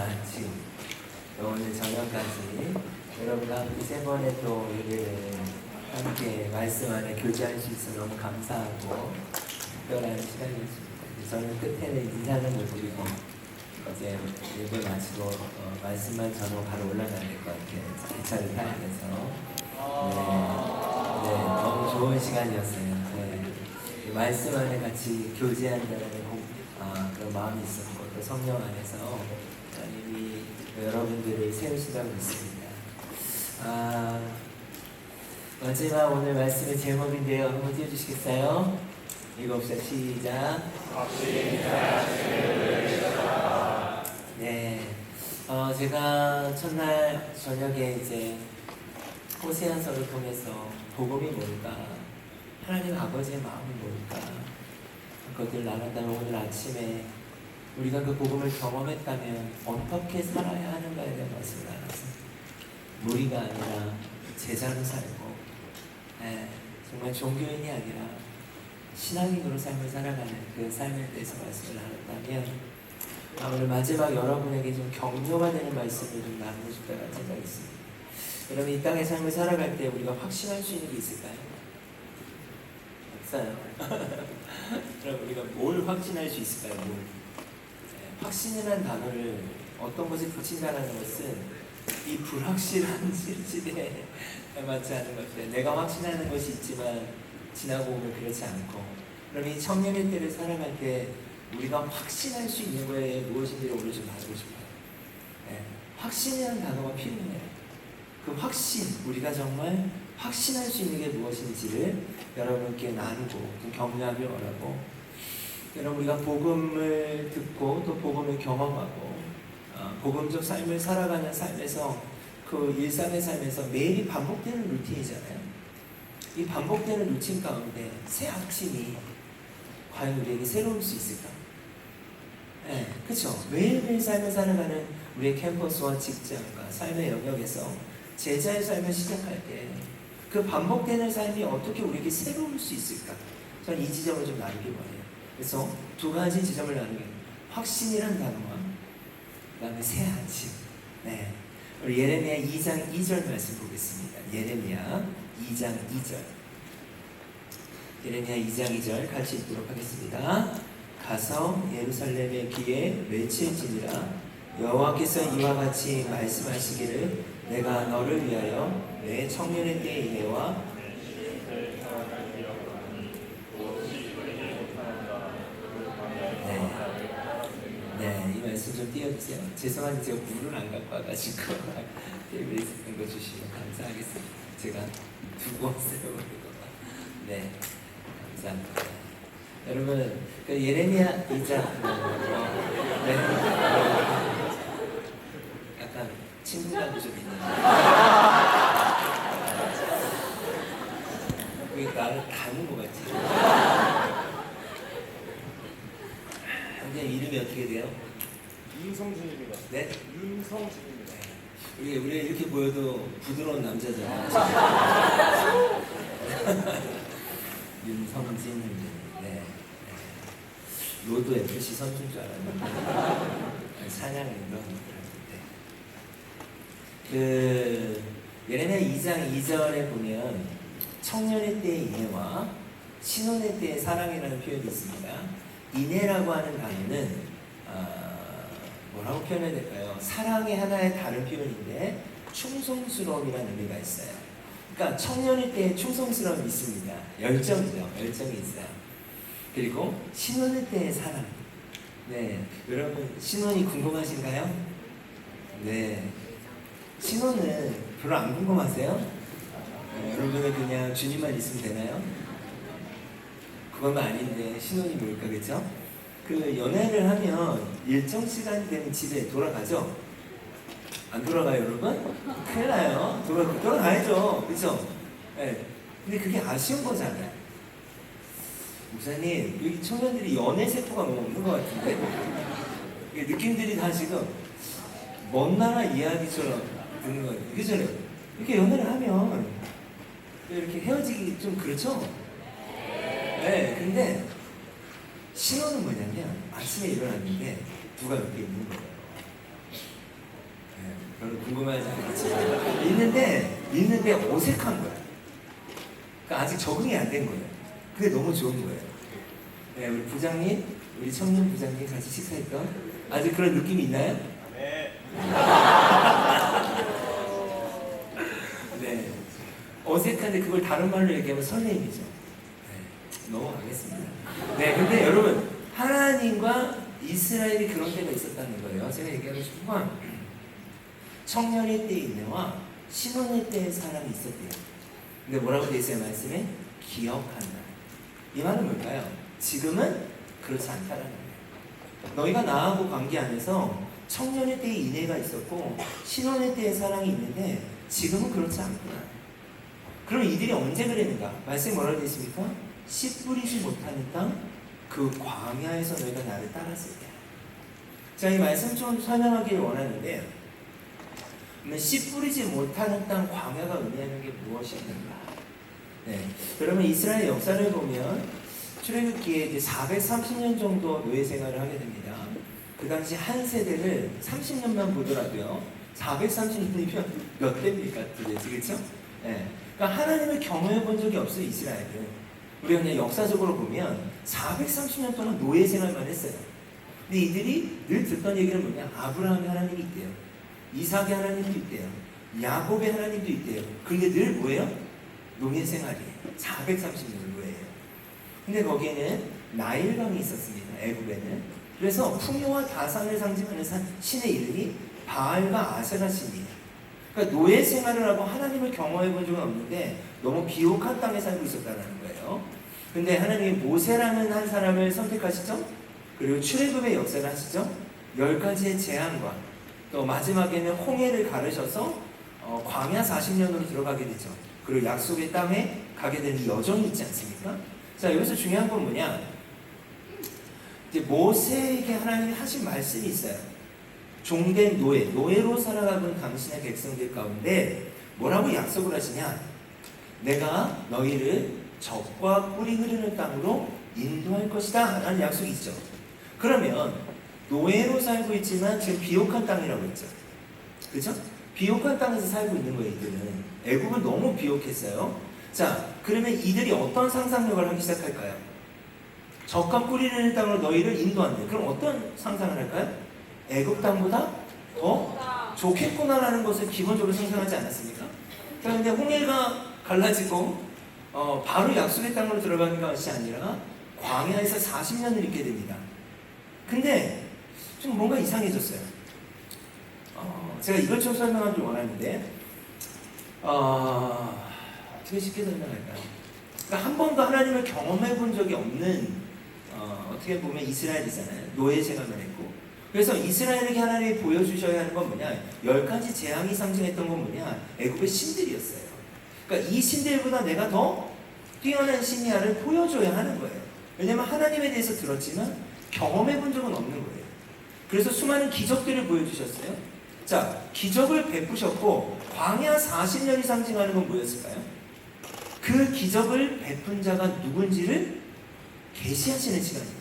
아침, 오늘 저녁까지 여러분과 함께 세 번의 또 예배를 함께 말씀 안에 교제할 수 있어 너무 감사하고 특별한 시간이었습니다. 저는 끝에는 인사는 못 드리고 어제 예배 마치고 말씀만 전하고 바로 올라가야 될 것 같아요. 기차를 타면서 너무 좋은 시간이었어요. 말씀 안에 같이 교제한다는 그런 마음이 있었고 또 성령 안에서 하나님이 여러분들을 세우시다고 믿습니다. 마지막 오늘 말씀의 제목인데요. 한번 띄워주시겠어요? 읽어봅시다. 시작. 네. 제가 첫날 저녁에 이제 호세아서를 통해서 복음이 뭘까, 하나님 아버지의 마음이 뭘까, 그것들을 나눴다면 오늘 아침에 우리가 그 복음을 경험했다면 어떻게 살아야 하는가에 대한 말씀을 나눴습니다. 무리가 아니라 제자로 살고, 정말 종교인이 아니라 신앙인으로 삶을 살아가는 그 삶에 대해서 말씀을 나눴다면 오늘 마지막 여러분에게 좀 격려가 되는 말씀을 좀 나누고 싶다는 생각이 있습니다. 여러분, 이 땅의 삶을 살아갈 때 우리가 확신할 수 있는 게 있을까요? 없어요. 그럼 우리가 뭘 확신할 수 있을까요? 확신이라는 단어를 어떤 것에 붙인다는 것은 이 불확실한 실질에 맞지 않는 것이에요. 내가 확신하는 것이 있지만 지나고 보면 그렇지 않고, 그럼 이 청년의 때를 살아갈 때 우리가 확신할 수 있는 거에 무엇인지를 오늘 좀 알고 싶어요. 확신이라는 단어가 필요해요. 그 확신, 우리가 정말 확신할 수 있는 게 무엇인지를 여러분께 나누고 좀 격려하길 원하고, 여러분, 우리가 복음을 듣고 또 복음을 경험하고 복음적 삶을 살아가는 삶에서 그 일상의 삶에서 매일이 반복되는 루틴이잖아요. 이 반복되는 루틴 가운데 새 아침이 과연 우리에게 새로울 수 있을까? 그렇죠. 매일매일 삶을 살아가는 우리의 캠퍼스와 직장과 삶의 영역에서 제자의 삶을 시작할 때 그 반복되는 삶이 어떻게 우리에게 새로울 수 있을까? 저는 이 지점을 좀 나누기 원해요. 그래서 두 가지 지점을 나누게, 확신이라는 단어와 그 다음에 새 아침. 우리 예레미야 2장 2절 말씀 보겠습니다. 예레미야 2장 2절. 예레미야 2장 2절 같이 읽도록 하겠습니다. 가서 예루살렘의 귀에 외칠지니라, 여호와께서 이와 같이 말씀하시기를, 내가 너를 위하여 내 청년의 때의 인애와 이 말씀 좀 띄워주세요. 죄송한데 제가 물을 안 갖고 와가지고 테이블에 있는 거 주시면 감사하겠습니다. 제가 두고 왔어요. 감사합니다. 여러분, 그 예레미야 2장 약간 친근감도 좀 있는데 왜 나를 닮은 것 같지? 근데 이름이 어떻게 돼요? 윤성진입니다. 네? 윤성진입니다. 우리 이렇게 보여도 부드러운 남자잖아요. 윤성진. 로도 FC 선수인 줄 알았는데 사냥을 이런 그 예레미야 2장 2절에 보면 청년의 때의 인애와 신혼의 때의 사랑이라는 표현이 있습니다. 인애라고 하는 단어는 뭐라고 표현해야 될까요? 사랑의 하나의 다른 표현인데 충성스러움이라는 의미가 있어요. 그러니까 청년의 때에 충성스러움이 있습니다. 열정이죠. 열정이 있어요. 그리고 신혼의 때의 사랑. 여러분, 신혼이 궁금하신가요? 신혼은 별로 안 궁금하세요? 여러분은 그냥 주님만 있으면 되나요? 그건 아닌데 신혼이 뭘까, 그렇죠? 그 연애를 하면 일정 시간이 되면 집에 돌아가죠? 안 돌아가요, 여러분? 큰일 나요. 돌아가야죠, 그렇죠? 근데 그게 아쉬운 거잖아요. 목사님, 여기 청년들이 연애 세포가 너무 없는 것 같은데? 느낌들이 다 지금 먼 나라 이야기처럼 듣는 것 같아요. 그죠? 이렇게 연애를 하면 이렇게 헤어지기 좀 그렇죠? 근데 신혼은 뭐냐면 아침에 일어났는데 누가 옆에 있는 거예요. 별로 궁금해하지 않겠지만 읽는데 어색한 거야. 그러니까 아직 적응이 안 된 거예요. 근데 너무 좋은 거예요. 네, 우리 부장님, 우리 청년 부장님 같이 식사했던 아직 그런 느낌이 있나요? 네. 네. 어색한데 그걸 다른 말로 얘기하면 설레임이죠. 네, 넘어가겠습니다. 네, 근데 여러분 하나님과 이스라엘이 그런 때가 있었다는 거예요. 제가 얘기하고 싶은 건 청년의 때의 인내와 신혼의 때의 사랑이 있었대요. 근데 뭐라고 되어 있어요? 말씀에 기억한다. 이 말은 뭘까요? 지금은 그렇지 않다라는 거예요. 너희가 나하고 관계 안에서 청년의 때의 인애가 있었고 신혼의 때의 사랑이 있는데 지금은 그렇지 않구나. 그럼 이들이 언제 그랬는가? 말씀에 뭐라고 되어 있습니까? 씨 뿌리지 못하는 땅 그 광야에서 너희가 나를 따랐을 때. 자, 이 말씀 좀 설명하기를 원하는데 씨 뿌리지 못하는 땅 광야가 의미하는 게 무엇인가? 네, 여러분 이스라엘 역사를 보면 출애굽기에 이제 430년 정도 노예 생활을 하게 됩니다. 그 당시 한 세대를 30년만 보더라도요. 430년이면 몇 대입니까? 도대체 그렇죠? 네. 그러니까 하나님을 경험해 본 적이 없어요, 이스라엘은. 우리가 그냥 역사적으로 보면 430년 동안 노예 생활만 했어요. 근데 이들이 늘 듣던 얘기는 뭐냐? 아브라함의 하나님이 있대요. 이삭의 하나님도 있대요. 야곱의 하나님도 있대요. 그게 늘 뭐예요? 노예 생활이에요. 430년 노예예요. 근데 거기에는 나일강이 있었습니다. 애굽에는. 그래서 풍요와 다산을 상징하는 신의 이름이 바알과 아세라 신이에요. 그러니까 노예 생활을 하고 하나님을 경험해 본 적은 없는데 너무 비옥한 땅에 살고 있었다는 거예요. 근데 하나님이 모세라는 한 사람을 선택하시죠. 그리고 출애굽의 역사를 하시죠. 10가지의 재앙과 또 마지막에는 홍해를 가르셔서 광야 40년으로 들어가게 되죠. 그리고 약속의 땅에 가게 되는 여정이 있지 않습니까? 자, 여기서 중요한 건 뭐냐? 이제 모세에게 하나님이 하신 말씀이 있어요. 종된 노예로 살아가는 당신의 백성들 가운데 뭐라고 약속을 하시냐? 내가 너희를 적과 꿀이 흐르는 땅으로 인도할 것이다 라는 약속이 있죠. 그러면 노예로 살고 있지만 지금 비옥한 땅이라고 했죠. 그렇죠? 비옥한 땅에서 살고 있는 거예요. 이들은 애굽은 너무 비옥했어요. 자, 그러면 이들이 어떤 상상력을 하기 시작할까요? 적과 꿀이 흐르는 땅으로 너희를 인도한대. 그럼 어떤 상상을 할까요? 애굽 땅보다 더 좋겠구나라는 것을 기본적으로 상상하지 않았습니까? 자, 근데 홍해가 갈라지고 바로 약속의 땅으로 들어가는 것이 아니라 광야에서 40년을 있게 됩니다. 근데 좀 뭔가 이상해졌어요. 제가 이걸 좀 설명하길 원하는데 어떻게 쉽게 설명할까요? 그러니까 한 번도 하나님을 경험해 본 적이 없는 어떻게 보면 이스라엘이잖아요. 노예 생활만 했고. 그래서 이스라엘에게 하나님이 보여주셔야 하는 건 뭐냐? 10가지 재앙이 상징했던 건 뭐냐? 애굽의 신들이었어요. 그러니까 이 신들보다 내가 더 뛰어난 신이야를 보여줘야 하는 거예요. 왜냐하면 하나님에 대해서 들었지만 경험해 본 적은 없는 거예요. 그래서 수많은 기적들을 보여주셨어요. 자, 기적을 베푸셨고 광야 40년이 상징하는 건 뭐였을까요? 그 기적을 베푼 자가 누군지를 계시하시는 시간입니다.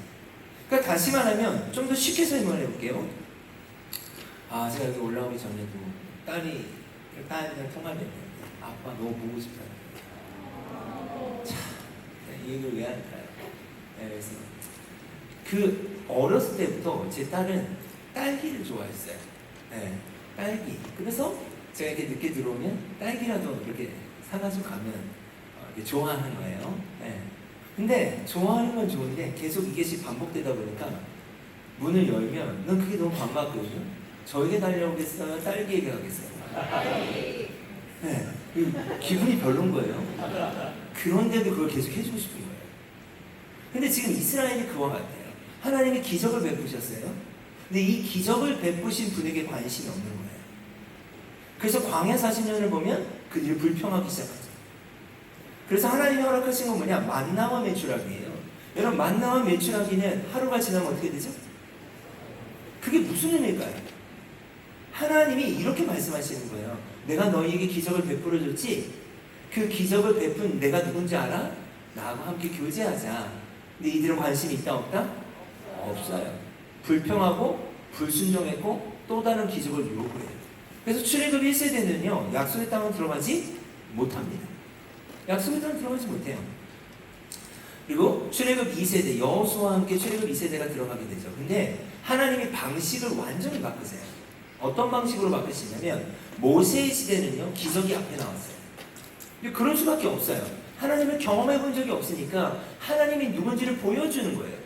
그러니까 다시 말하면 좀 더 쉽게 설명을 해볼게요. 제가 여기 올라오기 전에도 딸이랑 통화를 했는데 아빠 너무 보고 싶다. 참, 이 얘기를 왜 할까요? 네, 그래서 그 어렸을 때부터 제 딸은 딸기를 좋아했어요. 네, 딸기. 그래서 제가 이렇게 늦게 들어오면 딸기라도 이렇게 사가지고 가면 이렇게 좋아하는 거예요. 네. 근데 좋아하는 건 좋은데 계속 이게 반복되다 보니까 문을 열면 넌 그게 너무 반갑거든요. 저에게 달려오겠어요? 딸기에게 가겠어요? 네, 기분이 별론 거예요. 그런데도 그걸 계속 해주고 싶은 거예요. 근데 지금 이스라엘이 그와 같아요. 하나님이 기적을 베푸셨어요. 근데 이 기적을 베푸신 분에게 관심이 없는 거예요. 그래서 광야 40년을 보면 그들이 불평하기 시작하죠. 그래서 하나님이 허락하신 건 뭐냐? 만나와 메추라기예요. 여러분, 만나와 메추라기는 하루가 지나면 어떻게 되죠? 그게 무슨 의미일까요? 하나님이 이렇게 말씀하시는 거예요. 내가 너희에게 기적을 베풀어 줬지? 그 기적을 베푼 내가 누군지 알아? 나하고 함께 교제하자. 근데 이들은 관심이 있다 없다? 없어요. 불평하고 불순종했고 또 다른 기적을 요구해요. 그래서 출애굽 1세대는요 약속의 땅은 들어가지 못합니다. 약속의 땅은 들어가지 못해요. 그리고 출애굽 2세대 여호수아와 함께 출애굽 2세대가 들어가게 되죠. 근데 하나님이 방식을 완전히 바꾸세요. 어떤 방식으로 바꾸시냐면 모세의 시대는요 기적이 앞에 나왔어요. 그럴 수밖에 없어요. 하나님을 경험해 본 적이 없으니까 하나님이 누군지를 보여주는 거예요.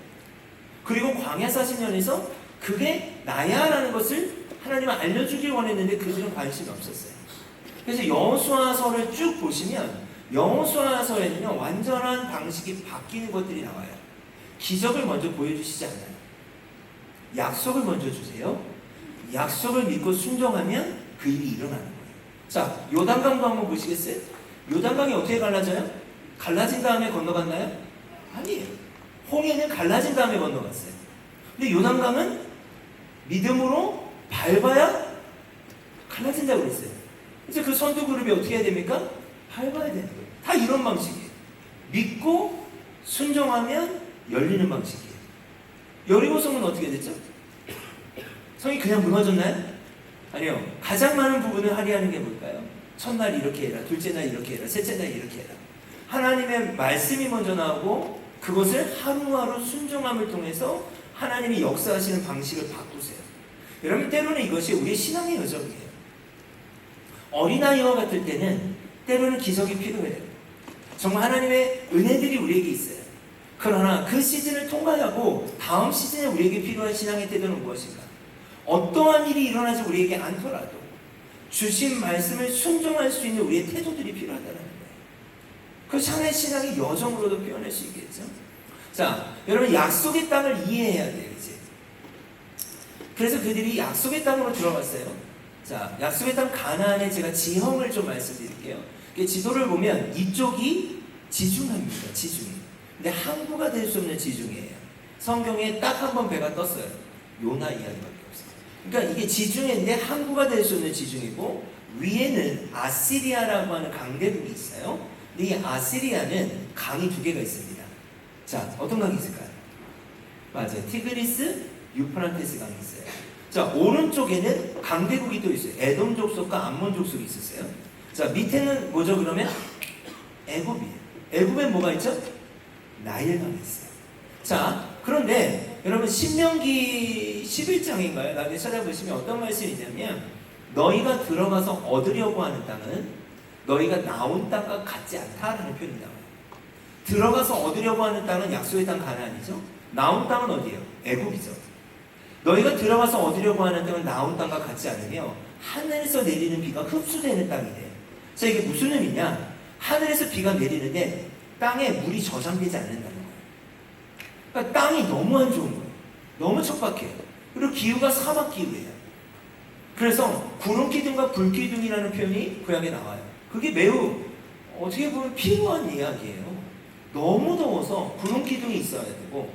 그리고 광야 40년에서 그게 나야 라는 것을 하나님은 알려주길 원했는데 그들은 관심이 없었어요. 그래서 여호수아서를 쭉 보시면 여호수아서에는요 완전한 방식이 바뀌는 것들이 나와요. 기적을 먼저 보여주시지 않아요. 약속을 먼저 주세요. 약속을 믿고 순종하면 그 일이 일어나는 거예요. 자, 요단강도 한번 보시겠어요? 요단강이 어떻게 갈라져요? 갈라진 다음에 건너갔나요? 아니에요. 홍해는 갈라진 다음에 건너갔어요. 근데 요단강은 믿음으로 밟아야 갈라진다고 그랬어요. 그래서 그 선두 그룹이 어떻게 해야 됩니까? 밟아야 되는 거예요. 다 이런 방식이에요. 믿고 순종하면 열리는 방식이에요. 여리고성은 어떻게 됐죠? 성이 그냥 무너졌나요? 아니요. 가장 많은 부분을 할애하는 게 뭘까요? 첫날 이렇게 해라, 둘째 날 이렇게 해라, 셋째 날 이렇게 해라. 하나님의 말씀이 먼저 나오고 그것을 하루하루 순종함을 통해서 하나님이 역사하시는 방식을 바꾸세요. 여러분 때로는 이것이 우리의 신앙의 여정이에요. 어린아이와 같을 때는 때로는 기적이 필요해요. 정말 하나님의 은혜들이 우리에게 있어요. 그러나 그 시즌을 통과하고 다음 시즌에 우리에게 필요한 신앙의 태도는 무엇인가? 어떠한 일이 일어나지 우리에게 않더라도 주신 말씀을 순종할 수 있는 우리의 태도들이 필요하다는 거예요. 그 하나의 신앙의 여정으로도 표현할 수 있겠죠. 자, 여러분 약속의 땅을 이해해야 돼요 이제. 그래서 그들이 약속의 땅으로 들어갔어요. 자, 약속의 땅 가나안에 제가 지형을 좀 말씀드릴게요. 지도를 보면 이쪽이 지중해입니다. 지중해. 근데 항구가 될 수 없는 지중해예요. 성경에 딱 한 번 배가 떴어요. 요나 이야기밖에 없어요. 그러니까 이게 지중해인데 항구가 될 수 없는 지중해고 위에는 아시리아라고 하는 강대국이 있어요. 근데 이 아시리아는 강이 두 개가 있습니다. 자, 어떤 강이 있을까요? 맞아요. 티그리스, 유프라테스 강이 있어요. 자, 오른쪽에는 강대국이 또 있어요. 에돔 족속과 암몬 족속이 있었어요. 자, 밑에는 뭐죠 그러면? 애굽이에요. 애굽엔 뭐가 있죠? 나일강이 있어요. 자, 그런데 여러분 신명기 11장인가요? 나중에 찾아보시면 어떤 말씀이 있냐면 너희가 들어가서 얻으려고 하는 땅은 너희가 나온 땅과 같지 않다라는 표현이 나와요. 들어가서 얻으려고 하는 땅은 약속의 땅 가나안이죠. 나온 땅은 어디예요? 애굽이죠. 너희가 들어가서 얻으려고 하는 땅은 나온 땅과 같지 않으며 하늘에서 내리는 비가 흡수되는 땅이래요. 자, 이게 무슨 의미냐? 하늘에서 비가 내리는데 땅에 물이 저장되지 않는다는 거예요. 그러니까 땅이 너무 안 좋은 거예요. 너무 척박해요. 그리고 기후가 사막 기후예요. 그래서 구름기둥과 불기둥이라는 표현이 구약에 나와요. 그게 매우 어떻게 보면 필요한 이야기예요. 너무 더워서 구름기둥이 있어야 되고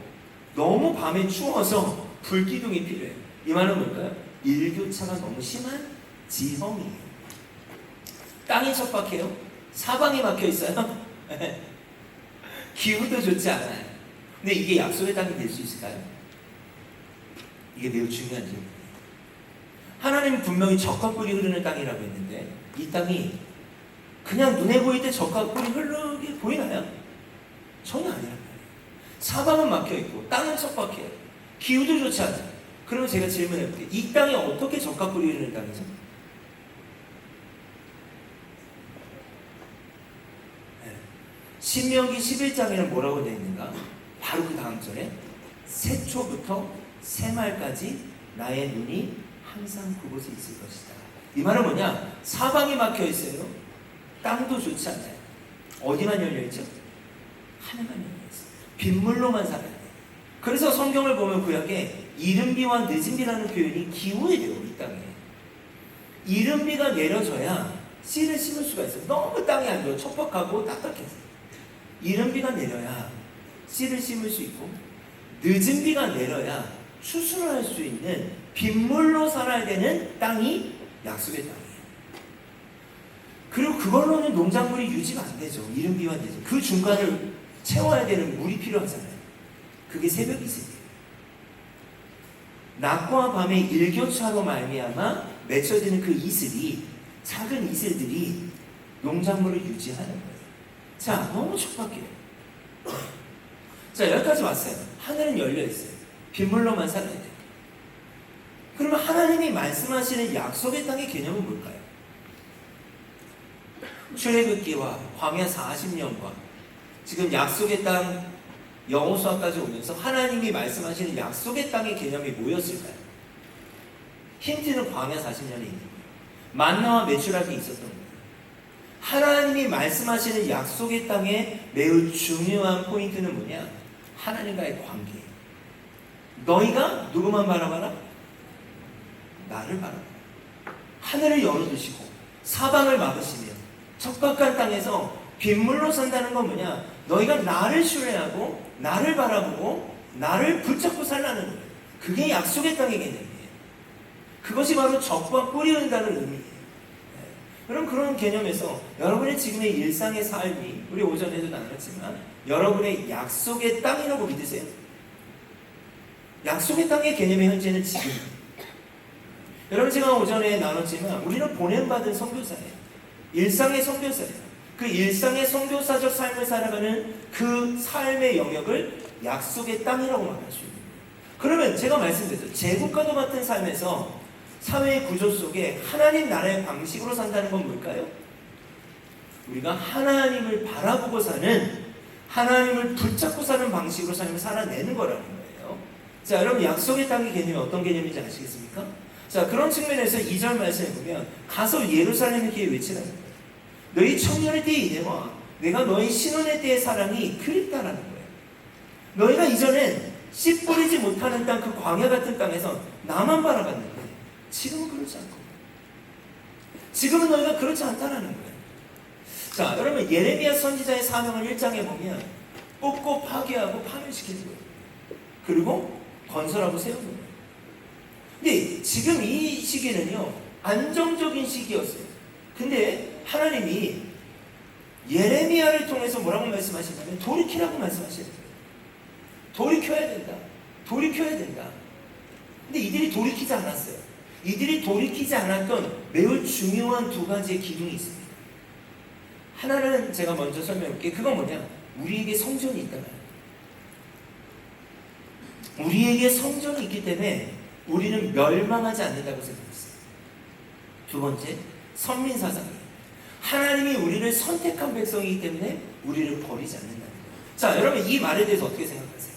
너무 밤에 추워서 불기둥이 필요해요. 이 말은 뭘까요? 일교차가 너무 심한 지형이에요. 땅이 척박해요. 사방이 막혀 있어요. 기후도 좋지 않아요. 근데 이게 약속의 땅이 될 수 있을까요? 이게 매우 중요한 질문이에요. 하나님은 분명히 적과 꿀이 흐르는 땅이라고 했는데 이 땅이 그냥 눈에 보일 때 적과 꿀이 흐르게 보이나요? 전혀 아니란 말이에요. 사방은 막혀있고 땅은 척박해요. 기후도 좋지 않아요. 그러면 제가 질문해볼게요. 이 땅이 어떻게 적과 꿀이 흐르는 땅이죠? 네. 신명기 11장에는 뭐라고 되어 있는가? 바로 그 다음 절에 새초부터 새말까지 나의 눈이 항상 그곳에 있을 것이다. 이 말은 뭐냐? 사방이 막혀 있어요. 땅도 좋지 않아요. 어디만 열려 있죠? 하늘만 열려 있어요. 빗물로만 살아야 돼요. 그래서 성경을 보면 구약에 이른 비와 늦은 비라는 표현이 기후예요. 이 땅에 이른 비가 내려져야 씨를 심을 수가 있어요. 너무 땅이 안 좋아 척박하고 딱딱해서 이른 비가 내려야 씨를 심을 수 있고 늦은 비가 내려야 추수를 할 수 있는 빗물로 살아야 되는 땅이 약속의 땅이에요. 그리고 그걸로는 농작물이 유지가 안 되죠. 이른 비와 늦은 그 중간을 채워야 되는 물이 필요하잖아요. 그게 새벽이세요. 낮과 밤의 일교차로 말미암아 맺혀지는 그 이슬이, 작은 이슬들이 농작물을 유지하는 거예요. 자, 너무 촉박해요. 자, 여기까지 왔어요. 하늘은 열려 있어요. 빗물로만 살아야 돼요. 그러면 하나님이 말씀하시는 약속의 땅의 개념은 뭘까요? 출애굽기와 광야 40년과 지금 약속의 땅 여호수아까지 오면서 하나님이 말씀하시는 약속의 땅의 개념이 뭐였을까요? 힌트는 광야 40년에 있는 거예요. 만나와 메추라기 있었던 거예요. 하나님이 말씀하시는 약속의 땅의 매우 중요한 포인트는 뭐냐? 하나님과의 관계예요. 너희가 누구만 바라봐라? 나를 바라봐라. 하늘을 열어두시고 사방을 막으시며 척박한 땅에서 빗물로 산다는 건 뭐냐? 너희가 나를 신뢰하고 나를 바라보고 나를 붙잡고 살라는 거예요. 그게 약속의 땅의 개념이에요. 그것이 바로 적과 뿌리 온다는 의미예요. 그럼 그런 개념에서 여러분의 지금의 일상의 삶이, 우리 오전에도 나눴지만 여러분의 약속의 땅이라고 믿으세요? 약속의 땅의 개념이 현재는 지금. 여러분, 제가 오전에 나눴지만 우리는 보냄받은 선교사예요. 일상의 선교사예요. 그 일상의 선교사적 삶을 살아가는 그 삶의 영역을 약속의 땅이라고 말할 수 있는 거예요. 그러면 제가 말씀드렸죠. 제국과도 같은 삶에서 사회의 구조 속에 하나님 나라의 방식으로 산다는 건 뭘까요? 우리가 하나님을 바라보고 사는, 하나님을 붙잡고 사는 방식으로 삶을 살아내는 거라는 거예요. 자, 여러분, 약속의 땅의 개념이 어떤 개념인지 아시겠습니까? 자, 그런 측면에서 2절 말씀에 보면 가서 예루살렘에 기에 외치라는 거예요. 너희 청년의 때에 이내와 내가 너희 신혼의 때의 사랑이 그립다라는 거예요. 너희가 이전엔 씨 뿌리지 못하는 땅, 그 광야 같은 땅에서 나만 바라봤는데 지금은 그렇지 않고, 지금은 너희가 그렇지 않다라는 거예요. 자, 여러분, 예레미야 선지자의 사명을 1장에 보면 뽑고 파괴하고 파멸시키는 거예요. 그리고 건설하고 세우는 거예요. 근데 지금 이 시기는요, 안정적인 시기였어요. 근데 하나님이 예레미야를 통해서 뭐라고 말씀하시냐면 돌이키라고 말씀하시는 거예요. 돌이켜야 된다. 돌이켜야 된다. 근데 이들이 돌이키지 않았어요. 이들이 돌이키지 않았던 매우 중요한 두 가지의 기둥이 있습니다. 하나는 제가 먼저 설명할게요. 그건 뭐냐? 우리에게 성전이 있다는 거예요. 우리에게 성전이 있기 때문에 우리는 멸망하지 않는다고 생각했어요. 두 번째, 선민사상이에요. 하나님이 우리를 선택한 백성이기 때문에 우리를 버리지 않는다는 거예요. 자, 여러분, 이 말에 대해서 어떻게 생각하세요?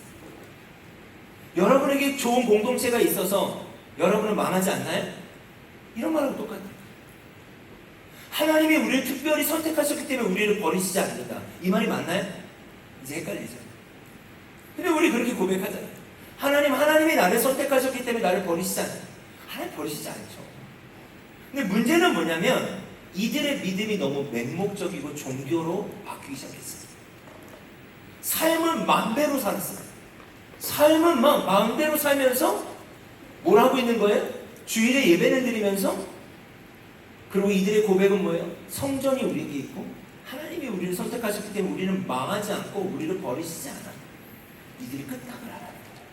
여러분에게 좋은 공동체가 있어서 여러분은 망하지 않나요? 이런 말하고 똑같아요. 하나님이 우리를 특별히 선택하셨기 때문에 우리를 버리시지 않는다. 이 말이 맞나요? 이제 헷갈리죠. 근데 우리 그렇게 고백하잖아요. 하나님이 나를 선택하셨기 때문에 나를 버리시지 않아요. 하나님 버리시지 않죠. 근데 문제는 뭐냐면 이들의 믿음이 너무 맹목적이고 종교로 바뀌기 시작했어요. 삶은 마음대로 살았어요. 삶은 마음대로 살면서 뭘 하고 있는 거예요? 주일에 예배는 드리면서, 그리고 이들의 고백은 뭐예요? 성전이 우리에게 있고 하나님이 우리를 선택하셨기 때문에 우리는 망하지 않고 우리를 버리시지 않아. 이들이 끄떡을 하라는 거죠.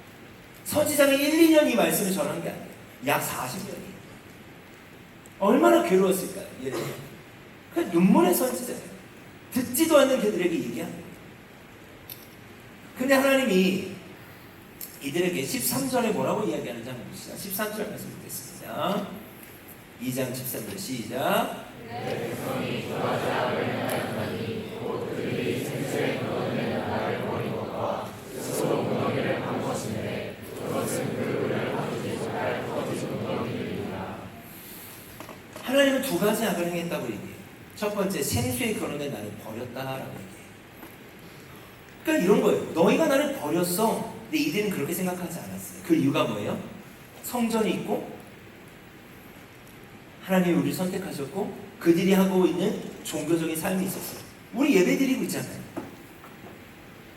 선지자는 1, 2년 이 말씀을 전한 게 아니에요. 약 40년이에요. 얼마나 괴로웠을까요? 그 눈물의 선지자예요. 듣지도 않는 그들에게 얘기하는 거예요. 근데 하나님이 이들에게 13절에 뭐라고 이야기하는지 한번 봅시다. 13절 말씀 보겠습니다. 2장 13절 시작. 내 백성이 좋아하지 않으니 곧 그들이 생수의 끊어내 나를 버리고와 스스로 무너기를 한 것인데 그것은 그들을 바꾸지 못할 거짓 무너기이니라. 하나님은 두 가지 악을 행했다고 얘기해요. 첫 번째, 생수의 근원에 나를 버렸다라고 얘기해요. 그러니까 이런 거예요. 너희가 나를 버렸어. 근데 이들은 그렇게 생각하지 않았어요. 그 이유가 뭐예요? 성전이 있고 하나님이 우리를 선택하셨고 그들이 하고 있는 종교적인 삶이 있었어요. 우리 예배 드리고 있잖아요.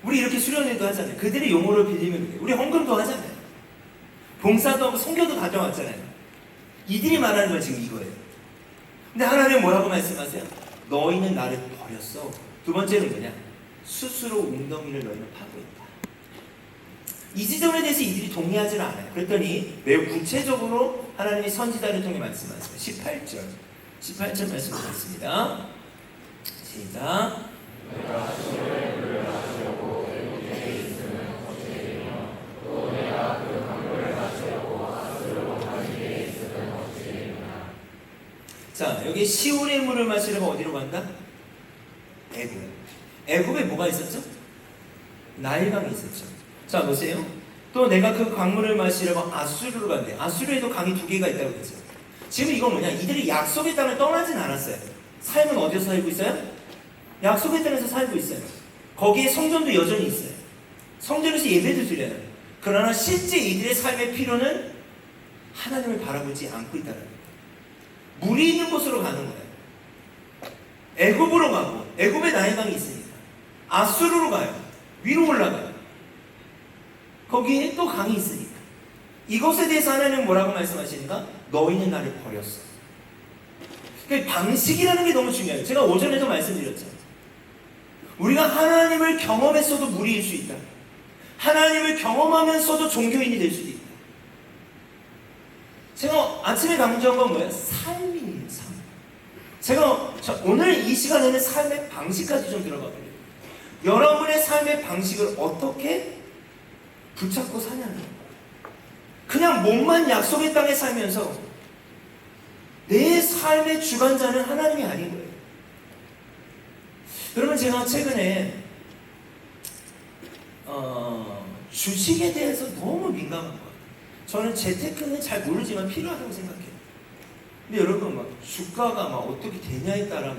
우리 이렇게 수련회도 하잖아요. 그들의 용어를 빌리면 돼요. 우리 헌금도 하잖아요. 봉사도 하고 선교도 다녀왔잖아요. 이들이 말하는 건 지금 이거예요. 근데 하나님은 뭐라고 말씀하세요? 너희는 나를 버렸어. 두 번째는 뭐냐? 스스로 웅덩이를 너희는 파고 있다. 이 지점에 대해서 이들이 동의하지 않아요. 그랬더니 매우 구체적으로 하나님이 선지자를 통해 말씀하세요. 18절 말씀 드리겠습니다. 시작. 자, 여기 시온의 물을 마시려고 어디로 간다? 애굽. 애굽에 뭐가 있었죠? 나일강이 있었죠. 자, 보세요. 또 내가 그 강물을 마시려고 아수르로 간대. 아수르에도 강이 2개가 있다고 그랬죠. 지금 이건 뭐냐? 이들이 약속의 땅을 떠나진 않았어요. 삶은 어디서 살고 있어요? 약속의 땅에서 살고 있어요. 거기에 성전도 여전히 있어요. 성전에서 예배도 드려요. 그러나 실제 이들의 삶의 필요는 하나님을 바라보지 않고 있다는 거예요. 물이 있는 곳으로 가는 거예요. 애굽으로 가고, 애굽에 나일강이 있으니까 아수르로 가요. 위로 올라가요. 거기에 또 강이 있으니까. 이것에 대해서 하나님은 뭐라고 말씀하시니까? 너희는 나를 버렸어. 그러니까 방식이라는 게 너무 중요해요. 제가 오전에도 말씀드렸죠. 우리가 하나님을 경험했어도 무리일 수 있다. 하나님을 경험하면서도 종교인이 될 수도 있다. 제가 아침에 강조한 건 뭐예요? 삶이에요, 삶. 제가 오늘 이 시간에는 삶의 방식까지 좀 들어가 볼게요. 여러분의 삶의 방식을 어떻게 붙잡고 사냐는 거예요. 그냥 몸만 약속의 땅에 살면서 내 삶의 주관자는 하나님이 아닌 거예요. 여러분, 제가 최근에 주식에 대해서 너무 민감한 것 같아요. 저는 재테크는 잘 모르지만 필요하다고 생각해요. 근데 여러분, 막 주가가 막 어떻게 되냐에 따라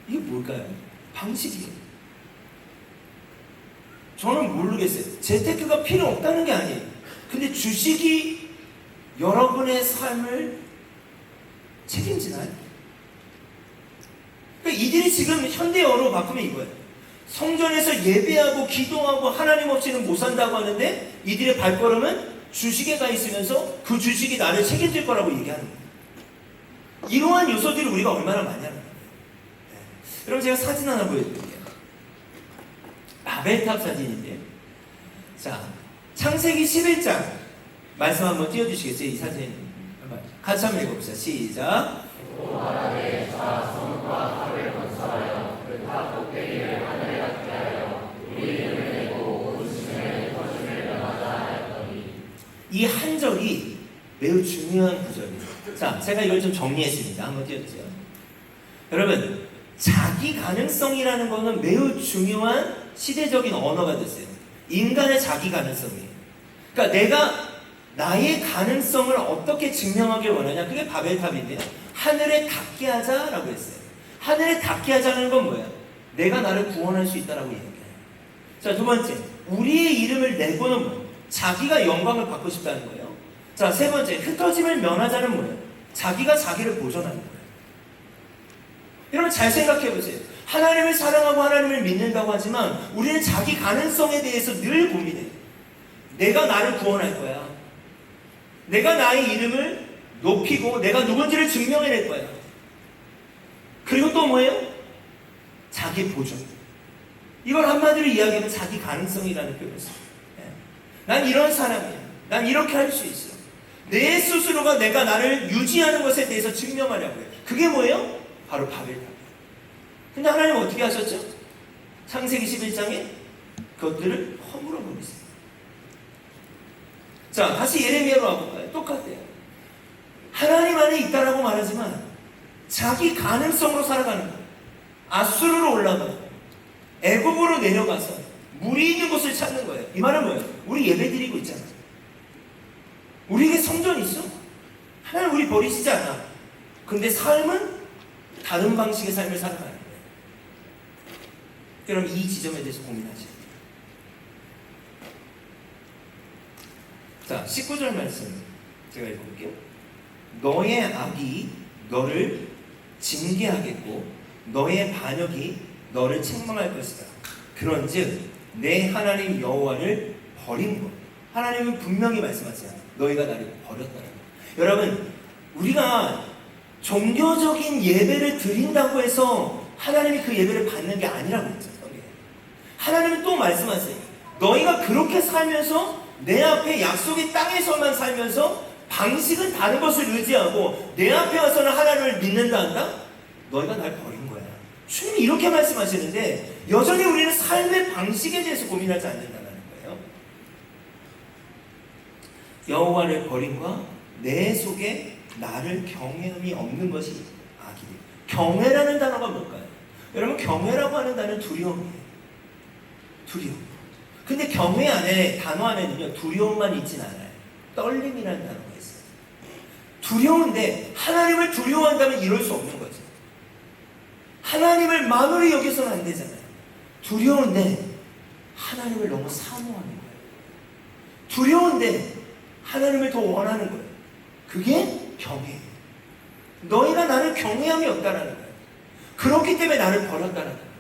이게 뭘까요? 방식이에요. 저는 모르겠어요. 재테크가 필요 없다는 게 아니에요. 근데 주식이 여러분의 삶을 책임지나요? 그러니까 이들이 지금 현대어로 바꾸면 이거예요. 성전에서 예배하고 기도하고 하나님 없이는 못 산다고 하는데 이들의 발걸음은 주식에 가 있으면서 그 주식이 나를 책임질 거라고 얘기하는 거예요. 이러한 요소들을 우리가 얼마나 많이 하는 거예요. 여러분, 제가 사진 하나 보여드릴게요. 바벨탑 사진인데요. 자, 창세기 11장 말씀 한번 띄워주시겠어요? 이 사진 같이 한번 읽어봅시다. 시작. 이 한 절이 매우 중요한 구절이에요. 자, 제가 이걸 좀 정리했습니다. 한번 띄워주세요. 여러분, 자기 가능성이라는 것은 매우 중요한 시대적인 언어가 됐어요. 인간의 자기 가능성이에요. 그러니까 내가 나의 가능성을 어떻게 증명하길 원하냐? 그게 바벨탑인데요. 하늘에 닿게 하자라고 했어요. 하늘에 닿게 하자는 건 뭐예요? 내가 나를 구원할 수 있다라고 얘기해요. 자, 두 번째, 우리의 이름을 내고는 뭐예요? 자기가 영광을 받고 싶다는 거예요. 자, 세 번째, 흩어짐을 면하자는 뭐예요? 자기가 자기를 보존하는 거예요. 여러분, 잘 생각해 보세요. 하나님을 사랑하고 하나님을 믿는다고 하지만 우리는 자기 가능성에 대해서 늘 고민해요. 내가 나를 구원할 거야. 내가 나의 이름을 높이고 내가 누군지를 증명해낼 거야. 그리고 또 뭐예요? 자기 보존. 이걸 한마디로 이야기하면 자기 가능성이라는 표현을 써요. 난 이런 사람이야. 난 이렇게 할 수 있어. 내 스스로가 내가 나를 유지하는 것에 대해서 증명하려고 해요. 그게 뭐예요? 바로 바벨탑. 근데 하나님은 어떻게 하셨죠? 창세기 11장에 그것들을 허물어 버리세요. 자, 다시 예레미야로 와볼까요? 똑같아요. 하나님 안에 있다라고 말하지만 자기 가능성으로 살아가는 거예요. 아수르로 올라가고 애굽으로 내려가서 물이 있는 곳을 찾는 거예요. 이 말은 뭐예요? 우리 예배 드리고 있잖아. 우리에게 성전이 있어. 하나님 우리 버리시지 않아. 근데 삶은 다른 방식의 삶을 살아가는 거예요. 그럼 이 지점에 대해서 고민하셔야 돼요. 자, 19절 말씀 제가 읽어볼게요. 너의 악이 너를 징계하겠고 너의 반역이 너를 책망할 것이다. 그런즉 내 하나님 여호와를 버린 것. 하나님은 분명히 말씀하세요. 너희가 나를 버렸다는 것. 여러분, 우리가 종교적인 예배를 드린다고 해서 하나님이 그 예배를 받는 게 아니라고 했죠. 하나님은 또 말씀하세요. 너희가 그렇게 살면서 내 앞에 약속의 땅에서만 살면서 방식은 다른 것을 의지하고 내 앞에 와서는 하나님을 믿는다 한다? 너희가 날 버린 거야. 주님이 이렇게 말씀하시는데 여전히 우리는 삶의 방식에 대해서 고민하지 않는다는 거예요. 여호와를 버림과 내 속에 나를 경외함이 없는 것이 악이다. 경외라는 단어가 뭘까요? 여러분, 경외라고 하는 단어는 두려움이에요. 두려움. 근데 경외 안에, 단어 안에는요, 두려움만 있진 않아요. 떨림이라는 단어가 있어요. 두려운데 하나님을 두려워한다면 이럴 수 없는 거죠. 하나님을 만으로 여겨서는 안 되잖아요. 두려운데 하나님을 너무 사모하는 거예요. 두려운데 하나님을 더 원하는 거예요. 그게 경외예요. 너희가 나를 경외함이 없다라는 거예요. 그렇기 때문에 나를 버렸다는 거예요.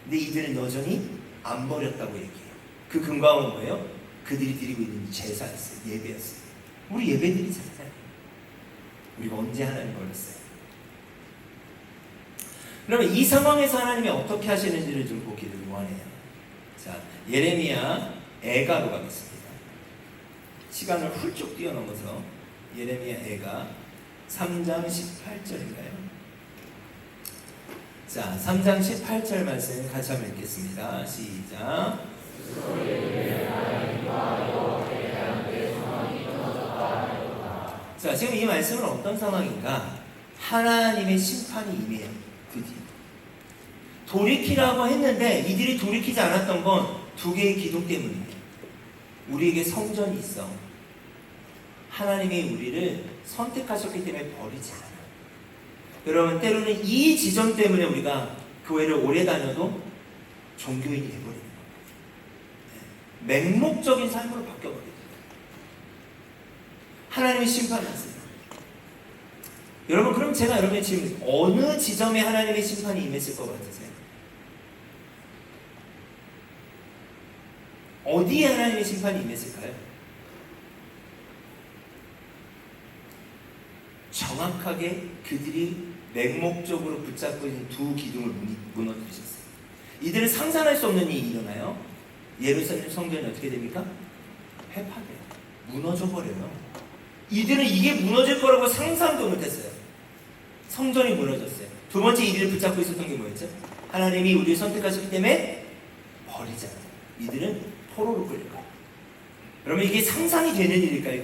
근데 이들은 여전히 안 버렸다고 얘기해요. 그 근거는 뭐예요? 그들이 드리고 있는 제사였어요. 예배였어요. 우리 예배드리잖아요. 우리가 언제 하나님 버렸어요? 그러면 이 상황에서 하나님이 어떻게 하시는지를 좀 보기를 원해요. 자, 예레미야 애가로 가겠습니다. 시간을 훌쩍 뛰어넘어서 예레미야 애가 3장 18절인가요? 자, 3장 18절 말씀 같이 한번 읽겠습니다. 시작. 자, 지금 이 말씀은 어떤 상황인가? 하나님의 심판이 임해요. 드디어. 돌이키라고 했는데 이들이 돌이키지 않았던 건 두 개의 기둥 때문이에요. 우리에게 성전이 있어. 하나님이 우리를 선택하셨기 때문에 버리지 않아요. 여러분, 때로는 이 지점 때문에 우리가 교회를 오래 다녀도 종교인이 되어버리는 거예요. 맹목적인 삶으로 바뀌어버려요. 하나님이 심판하세요. 여러분, 그럼 제가 여러분의 지금 어느 지점에 하나님의 심판이 임했을 것 같으세요? 어디에 하나님의 심판이 임했을까요? 정확하게 그들이 맹목적으로 붙잡고 있는 두 기둥을 무너뜨리셨어요. 이들은 상상할 수 없는 일이 일어나요. 예루살렘 성전이 어떻게 됩니까? 회파돼요. 무너져 버려요. 이들은 이게 무너질 거라고 상상도 못했어요. 성전이 무너졌어요. 두 번째 이들을 붙잡고 있었던 게 뭐였죠? 하나님이 우리를 선택하셨기 때문에 버리지 않아요. 이들은 포로로 끌릴 거예요. 여러분, 이게 상상이 되는 일일까요?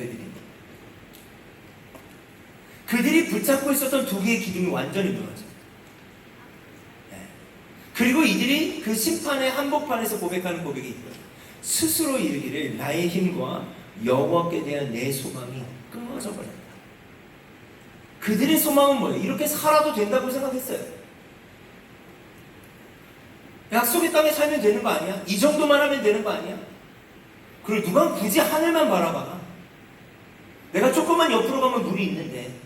그들이 붙잡고 있었던 두 개의 기둥이 완전히 무너져요. 네. 그리고 이들이 그 심판의 한복판에서 고백하는 고백이 있고요. 스스로 이르기를 나의 힘과 여호와께 대한 내 소망이 끊어져 버렸다. 그들의 소망은 뭐예요? 이렇게 살아도 된다고 생각했어요. 약속의 땅에 살면 되는 거 아니야? 이 정도만 하면 되는 거 아니야? 그리고 누가 굳이 하늘만 바라봐? 내가 조금만 옆으로 가면 물이 있는데,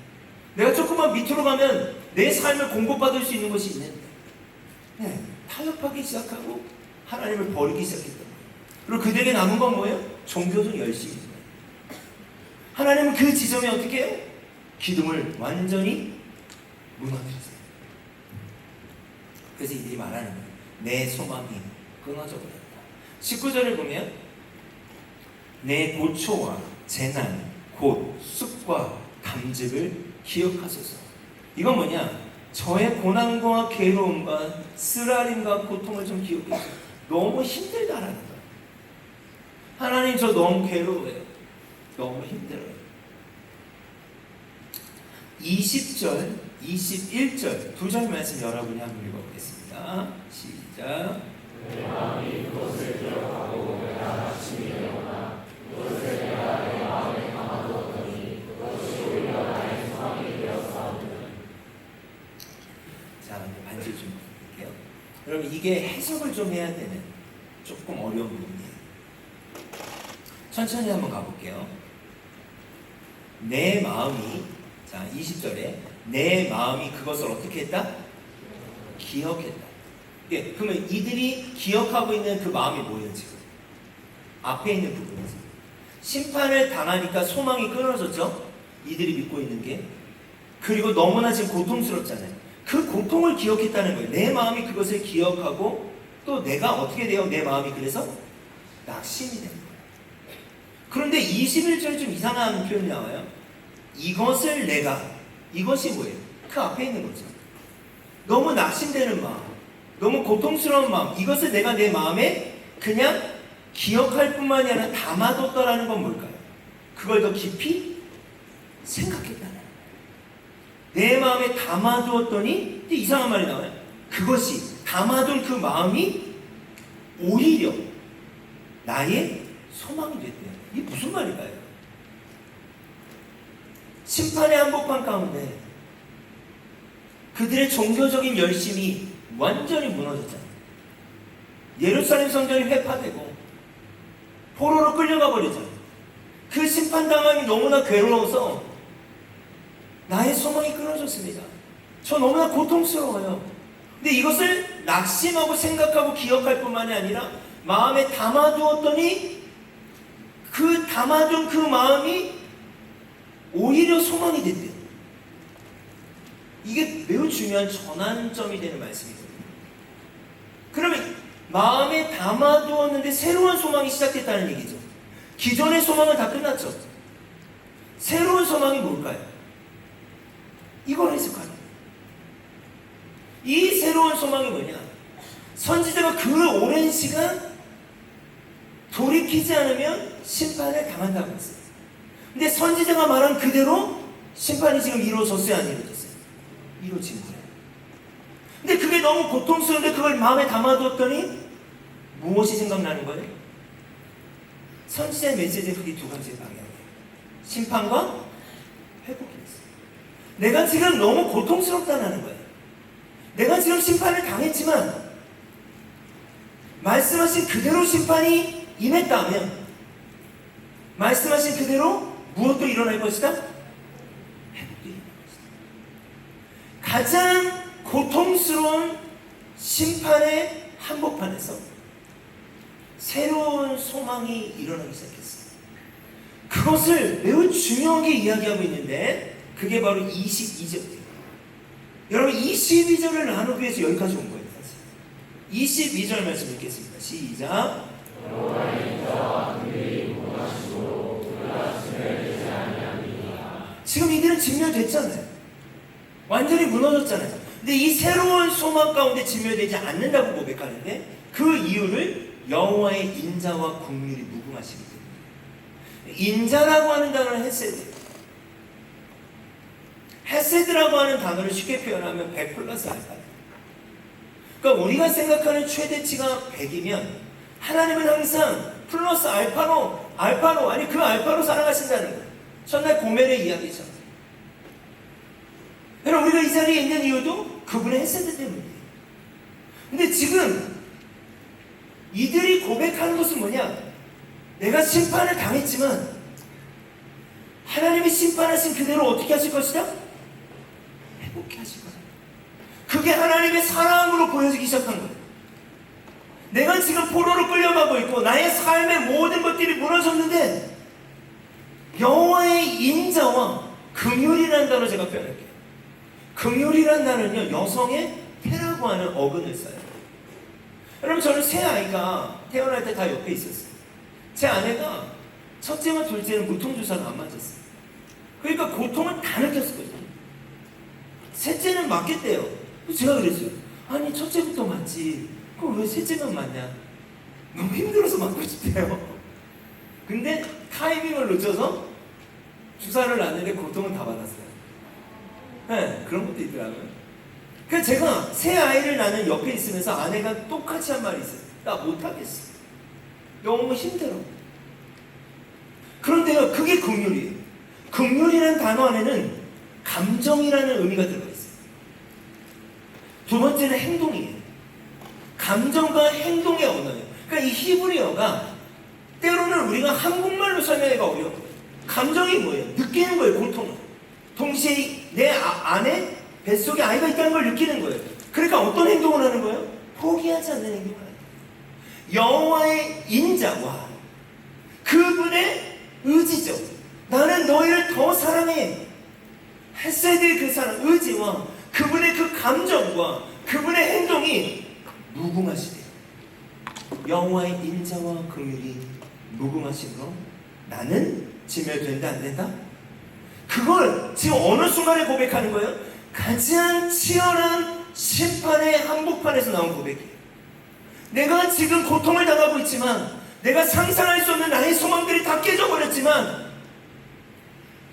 내가 조금만 밑으로 가면 내 삶을 공급받을 수 있는 것이 있는데, 네, 타협하기 시작하고 하나님을 버리기 시작했던 거예요. 그리고 그들에게 남은 건 뭐예요? 종교도 열심히 해요. 하나님은 그 지점에 어떻게 해요? 기둥을 완전히 무너뜨리세요. 그래서 이들이 말하는 거예요. 내 소망이 끊어져 버렸다. 19절을 보면 내 고초와 재난, 곧 쑥과 담즙을 기억하소서. 이건 뭐냐? 저의 고난과 괴로움과 쓰라림과 고통을 좀 기억해주세요. 너무 힘들다라는 거예요. 하나님, 저 너무 괴로워요. 너무 힘들어요. 20절, 21절 두 절 말씀 여러분이 한번 읽어보겠습니다. 시작. 내 마음이 그것을 기억하고 내가 아침이 일어나 그것을 내가 내 마음에 담아두었더니 그것이 오히려 나의 소망이 되었사오니. 자, 반주 좀 볼게요. 여러분, 이게 해석을 좀 해야 되는 조금 어려운 부분이에요. 천천히 한번 가볼게요. 내 마음이, 자 20절에 내 마음이 그것을 어떻게 했다? 기억했다. 예, 그러면 이들이 기억하고 있는 그 마음이 뭐예요 지금? 앞에 있는 부분이죠. 심판을 당하니까 소망이 끊어졌죠? 이들이 믿고 있는 게. 그리고 너무나 지금 고통스럽잖아요. 그 고통을 기억했다는 거예요. 내 마음이 그것을 기억하고 또 내가 어떻게 돼요? 내 마음이 그래서 낙심이 되는 거예요. 그런데 21절에 좀 이상한 표현이 나와요. 이것을 내가, 이것이 뭐예요? 그 앞에 있는 거죠. 너무 낙심되는 마음, 너무 고통스러운 마음, 이것을 내가 내 마음에 그냥 기억할 뿐만이 아니라 담아뒀다라는 건 뭘까요? 그걸 더 깊이 생각했다는 거예요. 내 마음에 담아두었더니 이상한 말이 나와요. 그것이 담아둔 그 마음이 오히려 나의 소망이 됐대요. 이게 무슨 말일까요? 심판의 한복판 가운데 그들의 종교적인 열심이 완전히 무너졌잖아요. 예루살렘 성전이 회파되고 포로로 끌려가 버리잖아요. 그 심판당함이 너무나 괴로워서 나의 소망이 끊어졌습니다. 저 너무나 고통스러워요. 근데 이것을 낙심하고 생각하고 기억할 뿐만이 아니라 마음에 담아두었더니 그 담아둔 그 마음이 오히려 소망이 됐대요. 이게 매우 중요한 전환점이 되는 말씀이거든요. 그러면 마음에 담아두었는데 새로운 소망이 시작됐다는 얘기죠. 기존의 소망은 다 끝났죠. 새로운 소망이 뭘까요? 이걸 해석하는 거예요. 이 새로운 소망이 뭐냐? 선지자가 그 오랜 시간 돌이키지 않으면 심판을 당한다고 했어요. 근데 선지자가 말한 그대로 심판이 지금 이루어졌어요, 안 이루어졌어요? 이루어진 거예요. 근데 그게 너무 고통스러운데 그걸 마음에 담아두었더니 무엇이 생각나는 거예요? 선지자의 메시지는 그게 두 가지 방향이에요. 심판과 회복이었어요. 내가 지금 너무 고통스럽다는 거예요. 내가 지금 심판을 당했지만 말씀하신 그대로 심판이 임했다면 말씀하신 그대로 무엇도 일어날 것이다? 회복도 일어날 것이다. 가장 고통스러운 심판의 한복판에서 새로운 소망이 일어나기 시작했어요. 그것을 매우 중요하게 이야기하고 있는데 그게 바로 22절이에요. 여러분 22절을 나누기 위해서 여기까지 온 거예요. 사실. 22절 말씀 읽겠습니다. 시작. 지금 이들은 진멸됐잖아요. 완전히 무너졌잖아요. 근데 이 새로운 소망 가운데 진멸되지 않는다고 고백하는데 그 이유를 여호와의 인자와 긍휼이 무궁하시기 때문에. 인자라고 하는 단어는 헤세드. 헤세드라고 하는 단어를 쉽게 표현하면 100 플러스 알파. 그러니까 우리가 생각하는 최대치가 100이면 하나님은 항상 플러스 알파로 아니 그 알파로 살아가신다는 거예요. 첫날 고멜의 이야기죠. 여러분 우리가 이 자리에 있는 이유도 그분의 헤세드 때문이에요. 근데 지금 이들이 고백하는 것은 뭐냐? 내가 심판을 당했지만 하나님이 심판하신 그대로 어떻게 하실 것이다? 회복해 하실 거예요. 그게 하나님의 사랑으로 보여지기 시작한 거예요. 내가 지금 포로로 끌려가고 있고 나의 삶의 모든 것들이 무너졌는데 여호와의 인자와 긍휼이라는 단어 제가 표현할게요. 긍휼이라는 단어는요 여성의 태라고 하는 어근을 써요. 여러분 저는 새 아이가 태어날 때 다 옆에 있었어요. 제 아내가 첫째와 둘째는 무통주사가 안 맞았어요. 그러니까 고통을 다 느꼈었거든요. 셋째는 맞겠대요. 제가 그랬어요. 아니 첫째부터 맞지 그럼 왜 셋째만 맞냐? 너무 힘들어서 맞고 싶대요. 근데 타이밍을 놓쳐서 주사를 놨는데 고통은 다 받았어요. 네, 그런 것도 있더라고요. 그래서 제가 새 아이를 낳는 옆에 있으면서 아내가 똑같이 한 말이 있어요. 나 못하겠어. 너무 힘들어. 그런데요, 그게 긍휼이에요. 긍휼이라는 단어 안에는 감정이라는 의미가 들어가 있어요. 두 번째는 행동이에요. 감정과 행동의 언어예요. 그러니까 이 히브리어가 때로는 우리가 한국말로 설명하기가 어려워요. 감정이 뭐예요? 느끼는 거예요, 고통을. 동시에 내 안에 뱃속에 아이가 있다는 걸 느끼는 거예요. 그러니까 어떤 행동을 하는 거예요? 포기하지 않는 행동을 하는 거예요. 여호와의 인자와 그분의 의지죠. 나는 너희를 더 사랑해. 헤세드의 그 사랑, 의지와 그분의 그 감정과 그분의 행동이 무궁하시대요. 여호와의 인자와 긍휼이 무궁하심으로 나는 진멸된다 안 된다? 그걸 지금 어느 순간에 고백하는 거예요? 가장 치열한 심판의 한복판에서 나온 고백이에요. 내가 지금 고통을 당하고 있지만, 내가 상상할 수 없는 나의 소망들이 다 깨져버렸지만,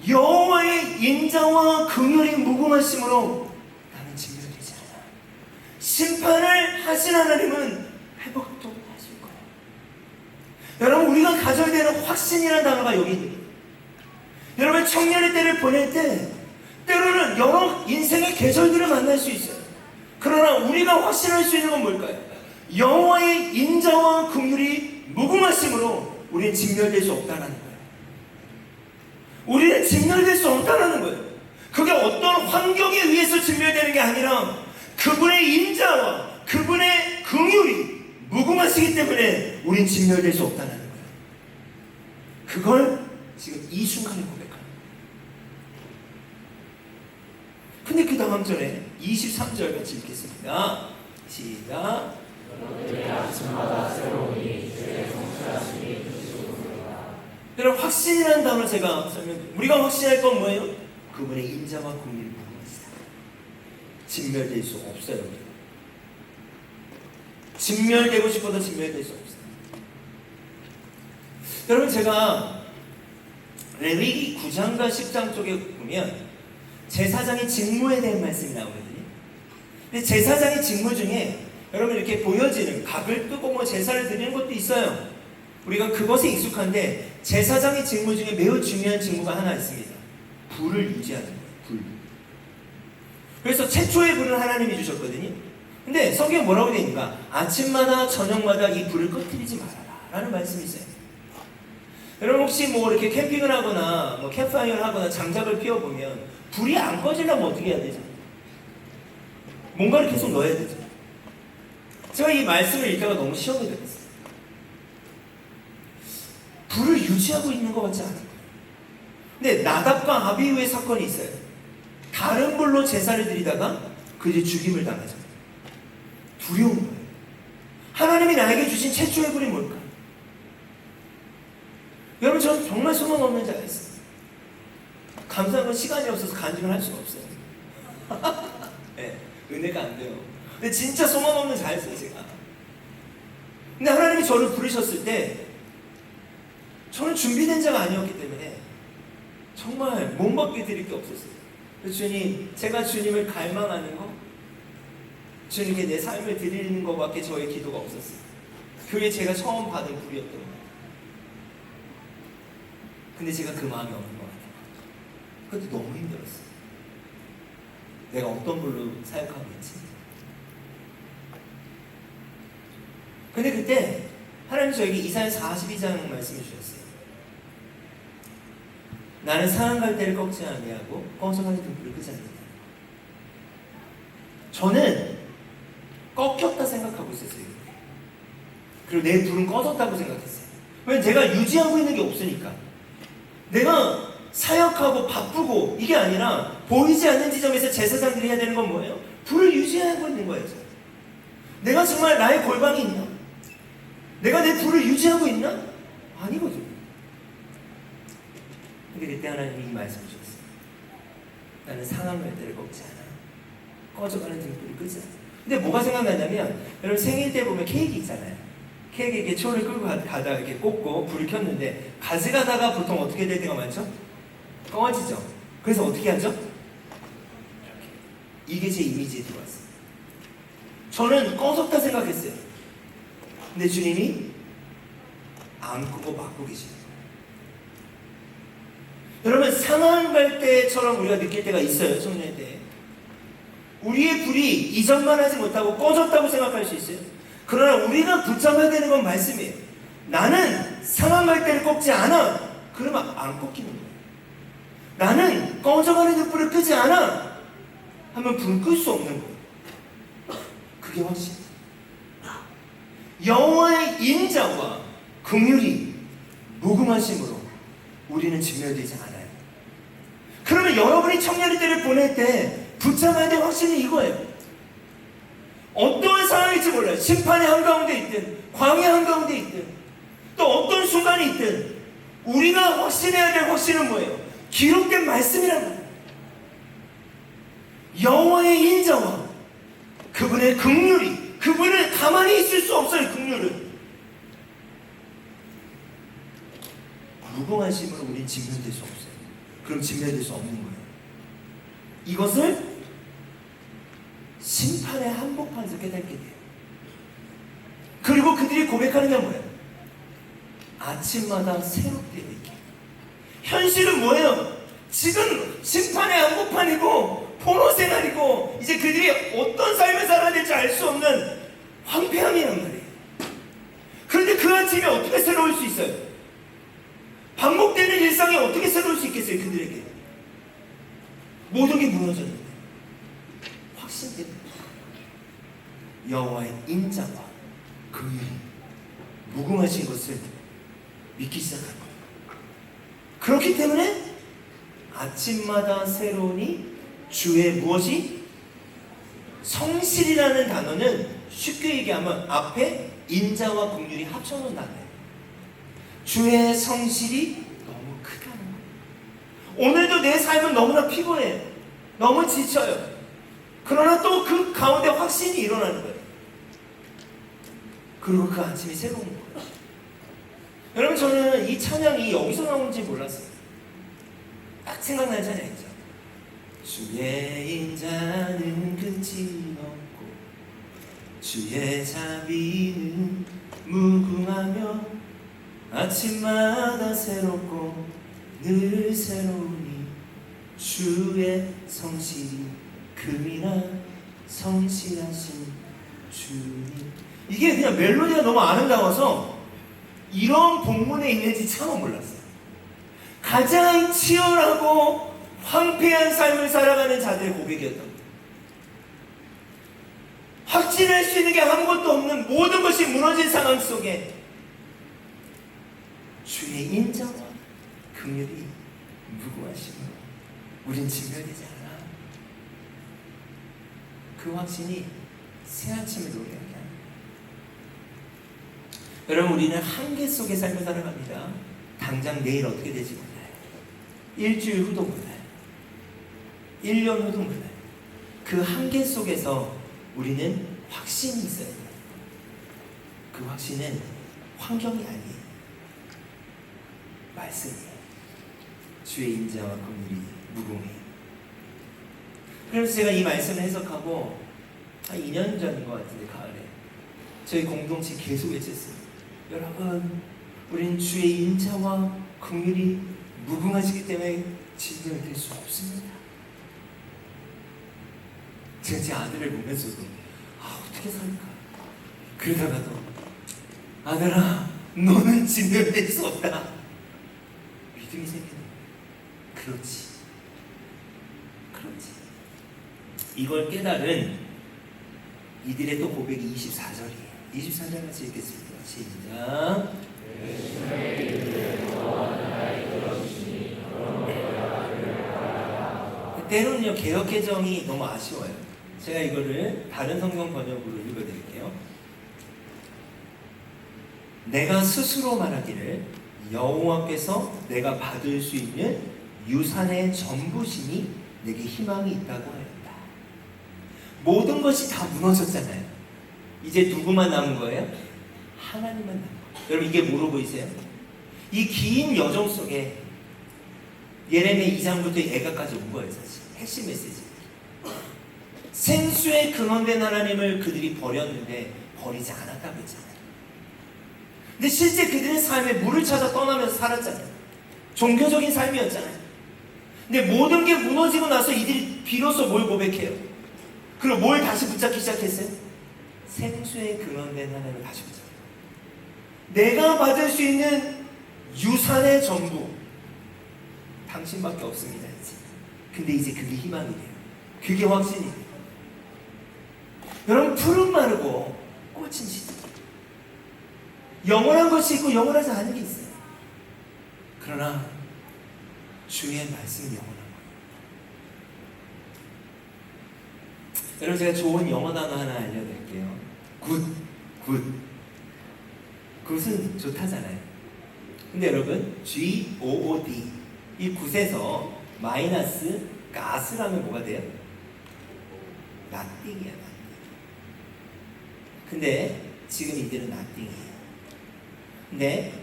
여호와의 인자와 긍휼이 무궁하심으로 나는 진멸되지 않아. 심판을 하신 하나님은 회복도 하실 거예요. 여러분, 우리가 가져야 되는 확신이라는 단어가 여기 있는 거예요. 여러분, 청년의 때를 보낼 때 때로는 여러 인생의 계절들을 만날 수 있어요. 그러나 우리가 확신할 수 있는 건 뭘까요? 여호와의 인자와 긍휼이 무궁하심으로 우리는 진멸될 수 없다는 거예요. 우리는 진멸될 수 없다는 거예요. 그게 어떤 환경에 의해서 진멸되는 게 아니라 그분의 인자와 그분의 긍휼이 무궁하시기 때문에 우린 진멸될 수 없다는 거예요. 그걸 지금 이 순간에 고백하는 거예요. 근데 그 다음 절에 23절 같이 읽겠습니다. 시작. 여러분, 확신이라는 단어 제가 우리가 확신할 건 뭐예요? 그분의 인자와 긍휼이 무궁하시다. 진멸될 수 없어요. 진멸되고 싶어도 진멸될 수 없어요. 여러분, 제가 레위기 9장과 10장 쪽에 보면 제사장의 직무에 대한 말씀이 나오거든요. 근데 제사장의 직무 중에 여러분 이렇게 보여지는 각을 뜨고 뭐 제사를 드리는 것도 있어요. 우리가 그것에 익숙한데 제사장의 직무 중에 매우 중요한 직무가 하나 있습니다. 불을 유지하는 거예요. 불. 그래서 최초의 불은 하나님이 주셨거든요. 근데 성경에 뭐라고 되어 있는가? 아침마다 저녁마다 이 불을 꺼뜨리지 말아라 라는 말씀이 있어요. 여러분, 혹시 뭐 이렇게 캠핑을 하거나 뭐 캠프파이어를 하거나 장작을 피워보면 불이 안 꺼지려면 어떻게 해야 되죠? 뭔가를 계속 넣어야 되죠. 제가 이 말씀을 읽다가 너무 시험이 되었어요. 불을 유지하고 있는 것 같지 않아요. 근데 나답과 아비후의 사건이 있어요. 다른 불로 제사를 드리다가 그들이 죽임을 당하죠. 두려운 거예요. 하나님이 나에게 주신 최초의 불이 뭘까? 여러분, 저는 정말 소망 없는 자가 있어요. 감사한 건 시간이 없어서 간증을 할 수가 없어요. 네, 은혜가 안 돼요. 근데 진짜 소망 없는 자였어요, 제가. 근데 하나님이 저를 부르셨을 때 저는 준비된 자가 아니었기 때문에 정말 몸밖에 드릴 게 없었어요. 주님, 제가 주님을 갈망하는 거, 주님께 내 삶을 드리는 것밖에 저의 기도가 없었어요. 그게 제가 처음 받은 불이었던 거예요. 근데 제가 그 마음이 없는 것 같아요. 그것도 너무 힘들었어요. 내가 어떤 불로 사역하고 있지? 근데 그때 하나님 저에게 이사야 42장 말씀해 주셨어요. 나는 상한 갈대를 꺾지 아니하고 꺼져가는 등불을 끄지 않는다. 저는 꺾였다 생각하고 있었어요. 그리고 내 불은 꺼졌다고 생각했어요. 왜냐면 제가 유지하고 있는 게 없으니까. 내가 사역하고 바쁘고 이게 아니라 보이지 않는 지점에서 제사장들이 해야 되는 건 뭐예요? 불을 유지하고 있는 거예요. 내가 정말 나의 골방이 있나? 내가 내 불을 유지하고 있나? 아니거든요. 근데 그때 하나님이 이 말씀 주셨어요. 나는 상한 갈대를 꺾지 않아. 꺼져가는 등불을 끄지 않아. 근데 뭐가 생각나냐면, 여러분 생일 때 보면 케이크 있잖아요. 케이크 이렇게 초를 끌고 가다가 이렇게 꽂고 불을 켰는데 가져가다가 보통 어떻게 될 때가 많죠? 꺼지죠. 그래서 어떻게 하죠? 이게 제 이미지에 들어왔어요. 저는 꺼졌다 생각했어요. 근데 주님이 안 끄고 막고 계시는 거예요. 여러분, 상한 갈대처럼 우리가 느낄 때가 있어요. 청년 때 우리의 불이 이전만 하지 못하고 꺼졌다고 생각할 수 있어요. 그러나 우리가 붙잡아야 되는 건 말씀이에요. 나는 상한 갈대를 꺾지 않아. 그러면 안 꺾이는 거예요. 나는 꺼져가는 등불을 끄지 않아 하면 불 끌 수 없는 거예요. 그게 확신. 여호와의 인자와 긍휼이 무궁하심으로 우리는 진멸되지 않아요. 그러면 여러분이 청년의 때를 보낼 때 붙잡아야 될 확신이 이거예요. 어떠한 상황일지 몰라요. 심판의 한가운데 있든 광야 한가운데 있든 또 어떤 순간이 있든 우리가 확신해야 될 확신은 뭐예요? 기록된 말씀이란 말이에요. 여호와의 인자와 그분의 긍휼이, 그분은 가만히 있을 수 없어요. 긍휼은 무궁하심으로 우린 직면될 수 없어요. 그럼 직면될 수 없는 거예요. 이것을 심판의 한복판에서 깨닫게 돼요. 그리고 그들이 고백하는 게 뭐예요? 아침마다 새롭게 되게. 현실은 뭐예요? 지금 심판의 한복판이고 포로 생활이고 이제 그들이 어떤 삶을 살아야 될지 알 수 없는 황폐함이란 말이에요. 그런데 그 아침이 어떻게 새로울 수 있어요? 반복되는 일상이 어떻게 새로울 수 있겠어요? 그들에게 모든 게 무너졌는데 확신 때문에 여호와의 인자와 긍휼이 무궁하신 것을 믿기 시작한 거예요. 그렇기 때문에 아침마다 새로우니 주의 무엇이? 성실이라는 단어는 쉽게 얘기하면 앞에 인자와 긍휼이 합쳐놓은 단어예요. 주의 성실이 너무 크다는 거예요. 오늘도 내 삶은 너무나 피곤해요. 너무 지쳐요. 그러나 또 그 가운데 확신이 일어나는 거예요. 그리고 그 아침이 새로운 거예요. 여러분, 저는 이 찬양이 여기서 나오는지 몰랐어요. 딱 생각나는 찬양이죠. 주의 인자는 끝이 없고 주의 자비는 무궁하며 아침마다 새롭고 늘 새로우니 주의 성실이 금이나 성실하신 주님. 이게 그냥 멜로디가 너무 아름다워서 이런 본문에 있는지 차마 몰랐어요. 가장 치열하고 황폐한 삶을 살아가는 자들의 고백이었던 거예요. 확신할 수 있는 게 아무것도 없는 모든 것이 무너진 상황 속에 주의 인자와 긍휼이 무궁하심으로 우린 직면되지 않아. 그 확신이 새아침을 노래하게 합니다. 여러분, 우리는 한계 속의 삶을 살아갑니다. 당장 내일 어떻게 될지 몰라요. 일주일 후도 몰라요. 1년 후도 몰라요. 그 한계 속에서 우리는 확신이 있어야 돼요. 그 확신은 환경이 아니에요. 말씀이에요. 주의 인자와 긍휼이 무궁해요. 그래서 제가 이 말씀을 해석하고 한 2년 전인 것 같은데, 가을에 저희 공동체 계속 외쳤어요. 여러분, 우리는 주의 인자와 긍휼이 무궁하시기 때문에 진정될 수 없습니다. 제가 제 아들을 보면서도 어떻게 살까? 그러다가도 아들아, 너는 진정될 수 없다. 믿음이 생기는 거예요. 그렇지. 이걸 깨달은 이들의 또 고백이 24절이에요. 24절 같이 읽겠습니다. 시작. 때로는요, 개역개정이 너무 아쉬워요. 제가 이거를 다른 성경 번역으로 읽어드릴게요. 내가 스스로 말하기를 여호와께서 내가 받을 수 있는 유산의 전부심이 내게 희망이 있다고 하였다. 모든 것이 다 무너졌잖아요. 이제 누구만 남은 거예요? 하나님만 남은 거예요. 여러분, 이게 뭐로 보이세요? 이 긴 여정 속에 예레미야 2장부터 애가까지 온 거예요. 사실 핵심 메시지. 생수의 근원된 하나님을 그들이 버렸는데 버리지 않았다고 했잖아요. 근데 실제 그들의 삶에 물을 찾아 떠나면서 살았잖아요. 종교적인 삶이었잖아요. 근데 모든 게 무너지고 나서 이들이 비로소 뭘 고백해요? 그리고 뭘 다시 붙잡기 시작했어요? 생수의 근원된 하나님을 다시 붙잡아요. 내가 받을 수 있는 유산의 전부 당신밖에 없습니다. 이제. 근데 이제 그게 희망이 돼요. 그게 확신이 돼요. 여러분, 풀은 마르고 꽃은 시들. 영원한 것이 있고 영원하지 않은 게 있어요. 그러나 주의 말씀은 영원한 거예요. 여러분, 제가 좋은 영어 단어 하나 알려드릴게요. 굿. 굿은 좋다잖아요. 근데 여러분 G-O-O-D 이 굿에서 마이너스 가스라면 뭐가 돼요? nothing이야, nothing. 근데 지금 이들은 nothing이에요. 근데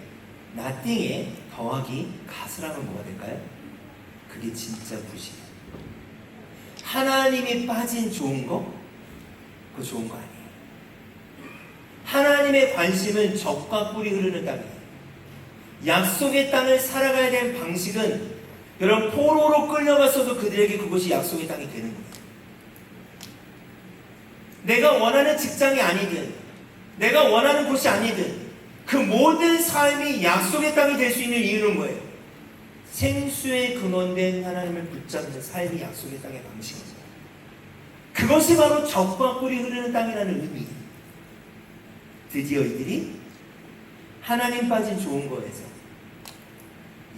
nothing에 더하기 가스라면 뭐가 될까요? 그게 진짜 굿이에요. 하나님이 빠진 좋은 거? 그거 좋은 거 아니에요. 하나님의 관심은 적과 꿀이 흐르는 땅이에요. 약속의 땅을 살아가야 되는 방식은 여러분 포로로 끌려갔어도 그들에게 그것이 약속의 땅이 되는 거예요. 내가 원하는 직장이 아니든 내가 원하는 곳이 아니든 그 모든 삶이 약속의 땅이 될 수 있는 이유는 뭐예요? 생수에 근원된 하나님을 붙잡는 삶이 약속의 땅의 방식입니다. 그것이 바로 적과 꿀이 흐르는 땅이라는 의미예요. 드디어 이들이 하나님 빠진 좋은 거에서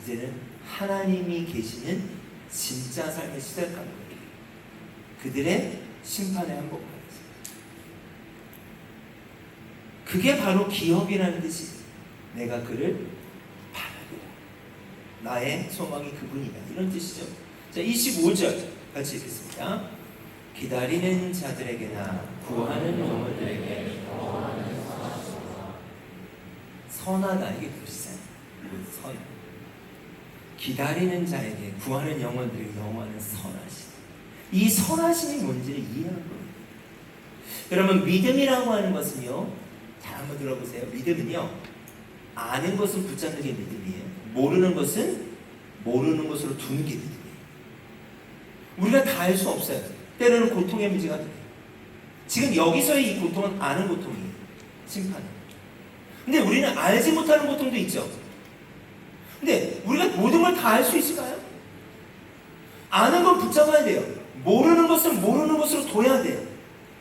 이제는 하나님이 계시는 진짜 삶을 시작한 거예요. 그들의 심판에 항복하는 거예요. 그게 바로 기업이라는 뜻이에요. 내가 그를 바라리라. 나의 소망이 그분이다. 이런 뜻이죠. 자, 25절 같이 읽겠습니다. 기다리는 자들에게나 구하는 영혼들에게 선하다. 이게 굿이잖아요. 선. 기다리는 자에게 구하는 영혼들에게 여호와는 선하시다. 이 선하심이 뭔지를 이해하는 거예요. 여러분 믿음이라고 하는 것은요, 잘 한번 들어보세요. 믿음은요, 아는 것은 붙잡는 게 믿음이에요. 모르는 것은 모르는 것으로 두는 게 믿음이에요. 우리가 다 알 수 없어요. 때로는 고통의 문제가 돼요. 지금 여기서의 이 고통은 아는 고통이에요. 심판은. 근데 우리는 알지 못하는 고통도 있죠. 근데 우리가 모든 걸 다 알 수 있을까요? 아는 건 붙잡아야 돼요. 모르는 것은 모르는 것으로 둬야 돼요.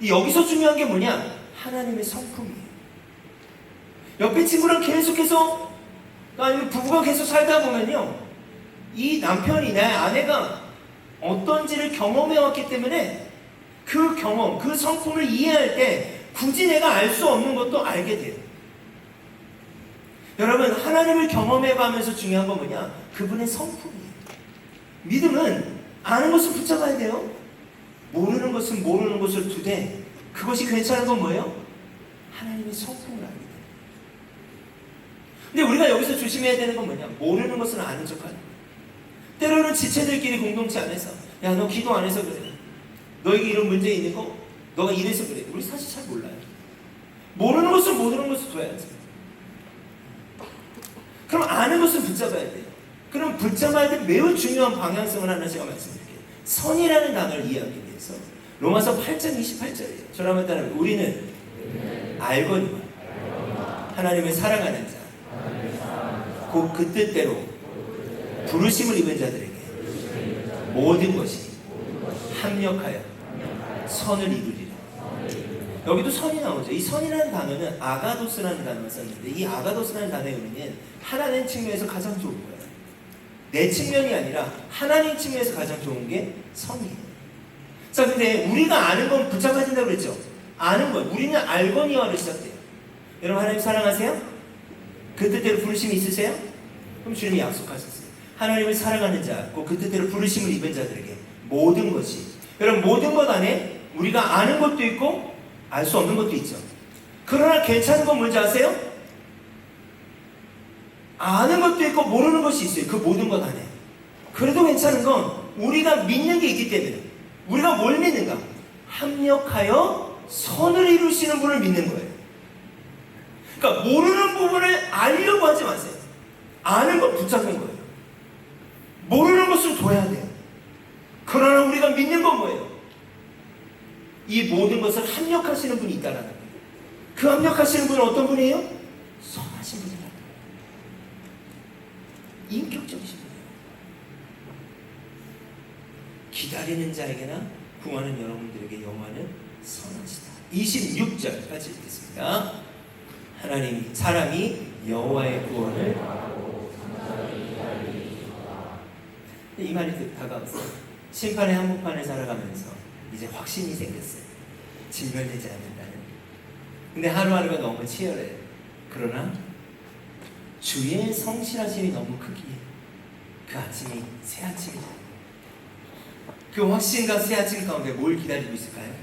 여기서 중요한 게 뭐냐? 하나님의 성품이에요. 옆에 친구랑 계속해서, 아니면 부부가 계속 살다 보면요, 이 남편이, 내 아내가 어떤지를 경험해왔기 때문에 그 경험, 그 성품을 이해할 때 굳이 내가 알 수 없는 것도 알게 돼요. 여러분, 하나님을 경험해가면서 중요한 건 뭐냐? 그분의 성품이에요. 믿음은 아는 것을 붙잡아야 돼요. 모르는 것은 모르는 것을 두되 그것이 괜찮은 건 뭐예요? 하나님의 성품을 알게 돼요. 근데 우리가 여기서 조심해야 되는 건 뭐냐? 모르는 것은 아는 척하는 거예요. 때로는 지체들끼리 공동체 안에서, 야, 너 기도 안 해서 그래. 너에게 이런 문제 있는 거? 너가 이래서 그래. 우리 사실 잘 몰라요. 모르는 것은 모르는 것을 둬야지. 그럼 아는 것은 붙잡아야 돼요. 그럼 붙잡아야 될 매우 중요한 방향성을 하나 제가 말씀드릴게요. 선이라는 단어를 이해하기 위해서 로마서 8장 28절이에요. 저를 한번 따라해요. 우리는 알거니와 하나님을 사랑하는 자, 곧 그 뜻대로 부르심을 입은 자들에게 모든 것이 합력하여 선을 이루리라. 여기도 선이 나오죠. 이 선이라는 단어는 아가도스라는 단어를 썼는데, 이 아가도스라는 단어의 의미는 하나님 측면에서 가장 좋은 거예요. 내 측면이 아니라 하나님 측면에서 가장 좋은 게 선이에요. 자, 근데 우리가 아는 건 붙잡아야 된다고 그랬죠. 아는 건, 우리는 알거니와로 시작돼요. 여러분, 하나님 사랑하세요? 그 뜻대로 부르심이 있으세요? 그럼 주님이 약속하셨어요. 하나님을 사랑하는 자, 곧 그 뜻대로 부르심을 입은 자들에게 모든 것이, 여러분, 모든 것 안에 우리가 아는 것도 있고 알 수 없는 것도 있죠. 그러나 괜찮은 건 뭔지 아세요? 아는 것도 있고 모르는 것이 있어요. 그 모든 것 안에. 그래도 괜찮은 건 우리가 믿는 게 있기 때문에. 우리가 뭘 믿는가? 합력하여 선을 이루시는 분을 믿는 거예요. 그러니까 모르는 부분을 알려고 하지 마세요. 아는 건 붙잡는 거예요. 모르는 것을 둬야 돼요. 그러나 우리가 믿는 건 뭐예요? 이 모든 것을 합력하시는 분이 있다는 거예요. 그 합력하시는 분은 어떤 분이에요? 선하신 분이라는 거예요. 인격적이신 분이에요. 기다리는 자에게나 구하는 여러분들에게 여호와는 선하시다. 26절 같이 읽겠습니다. 하나님이, 사람이 여호와의 구원을 바라고 이 말이 다가왔어요. 심판의 한복판을 살아가면서 이제 확신이 생겼어요. 진멸되지 않는다는. 근데 하루하루가 너무 치열해요. 그러나 주의 성실하심이 너무 크기에 그 아침이 새 아침이잖아요. 그 확신과 새 아침 가운데 뭘 기다리고 있을까요?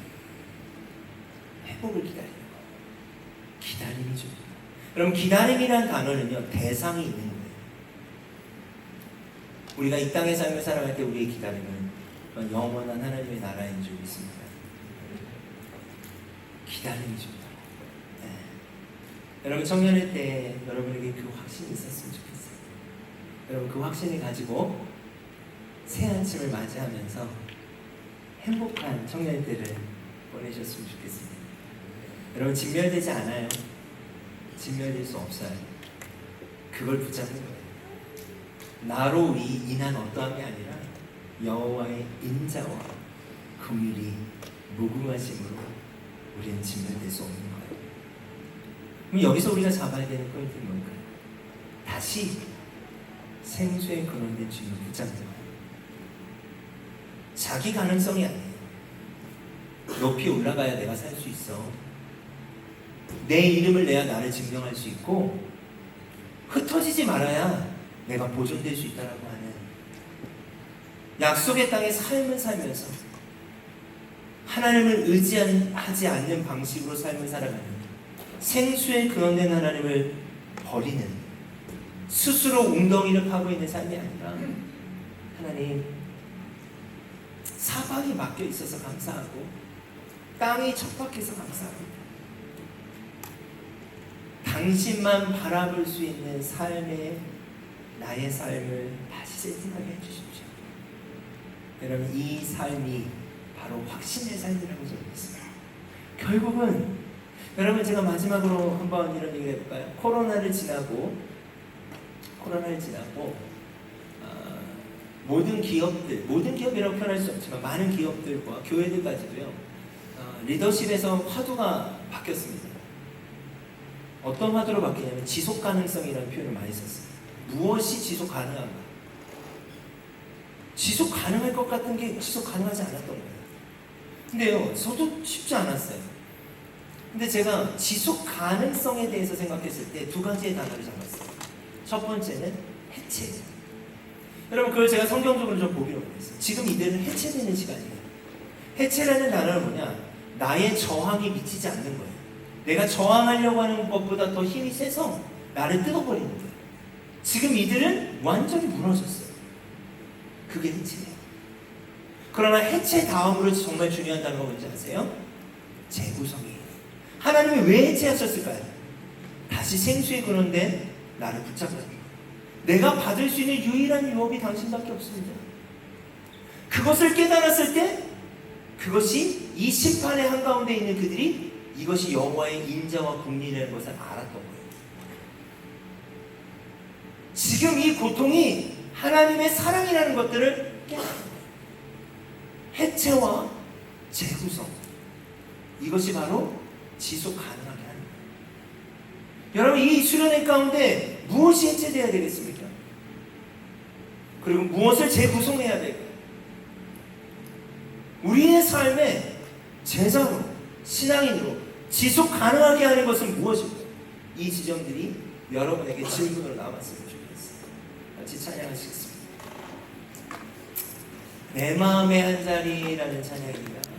회복을 기다리는 거예요. 기다림이 줍니다. 여러분, 기다림이라는 단어는요, 대상이 있는 거예요. 우리가 이 땅의 삶을 살아갈 때 우리의 기다림은 영원한 하나님의 나라인 줄 믿습니다. 기다림이 줍니다. 네. 여러분, 청년일 때 여러분에게 그 확신이 있었으면 좋겠어요. 여러분, 그 확신을 가지고 새 아침을 맞이하면서 행복한 청년일 때를 보내셨으면 좋겠습니다. 여러분, 진멸되지 않아요. 진멸될 수 없어요. 그걸 붙잡는 거예요. 나로 인한 어떠함이 아니라 여호와의 인자와 긍휼이 무궁하심으로 우리는 진멸될 수 없는 거예요. 그럼 여기서 우리가 잡아야 되는 포인트는 뭘까요? 다시 생수의 근원된 주님을 붙잡는 거예요. 자기 가능성이 아니에요. 높이 올라가야 내가 살 수 있어. 내 이름을 내야 나를 증명할 수 있고, 흩어지지 말아야 내가 보존될 수 있다라고 하는 약속의 땅의 삶을 살면서 하나님을 의지하지 않는 방식으로 삶을 살아가는, 생수의 근원된 하나님을 버리는, 스스로 웅덩이를 파고 있는 삶이 아니라 하나님, 사방이 막혀 있어서 감사하고 땅이 척박해서 감사합니다. 당신만 바라볼 수 있는 삶의 나의 삶을 다시 세팅하게 해주십시오. 여러분, 이 삶이 바로 확신의 삶이라고 저는 믿습니다. 결국은 여러분, 제가 마지막으로 한번 이런 얘기를 해볼까요? 코로나를 지나고 모든 기업이라고 표현할 수 없지만 많은 기업들과 교회들까지도요, 리더십에서 화두가 바뀌었습니다. 어떤 화두로 바뀌냐면 지속 가능성이라는 표현을 많이 썼어요. 무엇이 지속 가능한가? 지속 가능할 것 같은 게 지속 가능하지 않았던 거예요. 근데요, 저도 쉽지 않았어요. 근데 제가 지속 가능성에 대해서 생각했을 때 두 가지의 단어를 잡았어요. 첫 번째는 해체. 여러분, 그걸 제가 성경적으로 좀 보기로 했어요. 지금 이들은 해체되는 시간이에요. 해체라는 단어는 뭐냐? 나의 저항이 미치지 않는 거예요. 내가 저항하려고 하는 것보다 더 힘이 세서 나를 뜯어버리는 거예요. 지금 이들은 완전히 무너졌어요. 그게 해체예요. 그러나 해체 다음으로 정말 중요한 단어가 뭔지 아세요? 재구성이에요. 하나님이 왜 해체하셨을까요? 다시 생수에 근원된 나를 붙잡는 거예요. 내가 받을 수 있는 유일한 유업이 당신밖에 없습니다. 그것을 깨달았을 때 그것이 이 심판의 한가운데 있는 그들이 이것이 여호와의 인자와 긍휼이라는 것을 알았던 거예요. 지금 이 고통이 하나님의 사랑이라는 것들을 깨달은 거예요. 해체와 재구성, 이것이 바로 지속 가능하게 하는 거예요. 여러분, 이 수련회 가운데 무엇이 해체돼야 되겠습니까? 그리고 무엇을 재구성해야 될까요? 우리의 삶에 제자로, 신앙인으로 지속 가능하게 하는 것은 무엇일까요? 이 지점들이 여러분에게 질문으로 남았으면 좋겠습니다. 같이 찬양하시겠습니다. 내 마음의 한 자리라는 찬양입니다.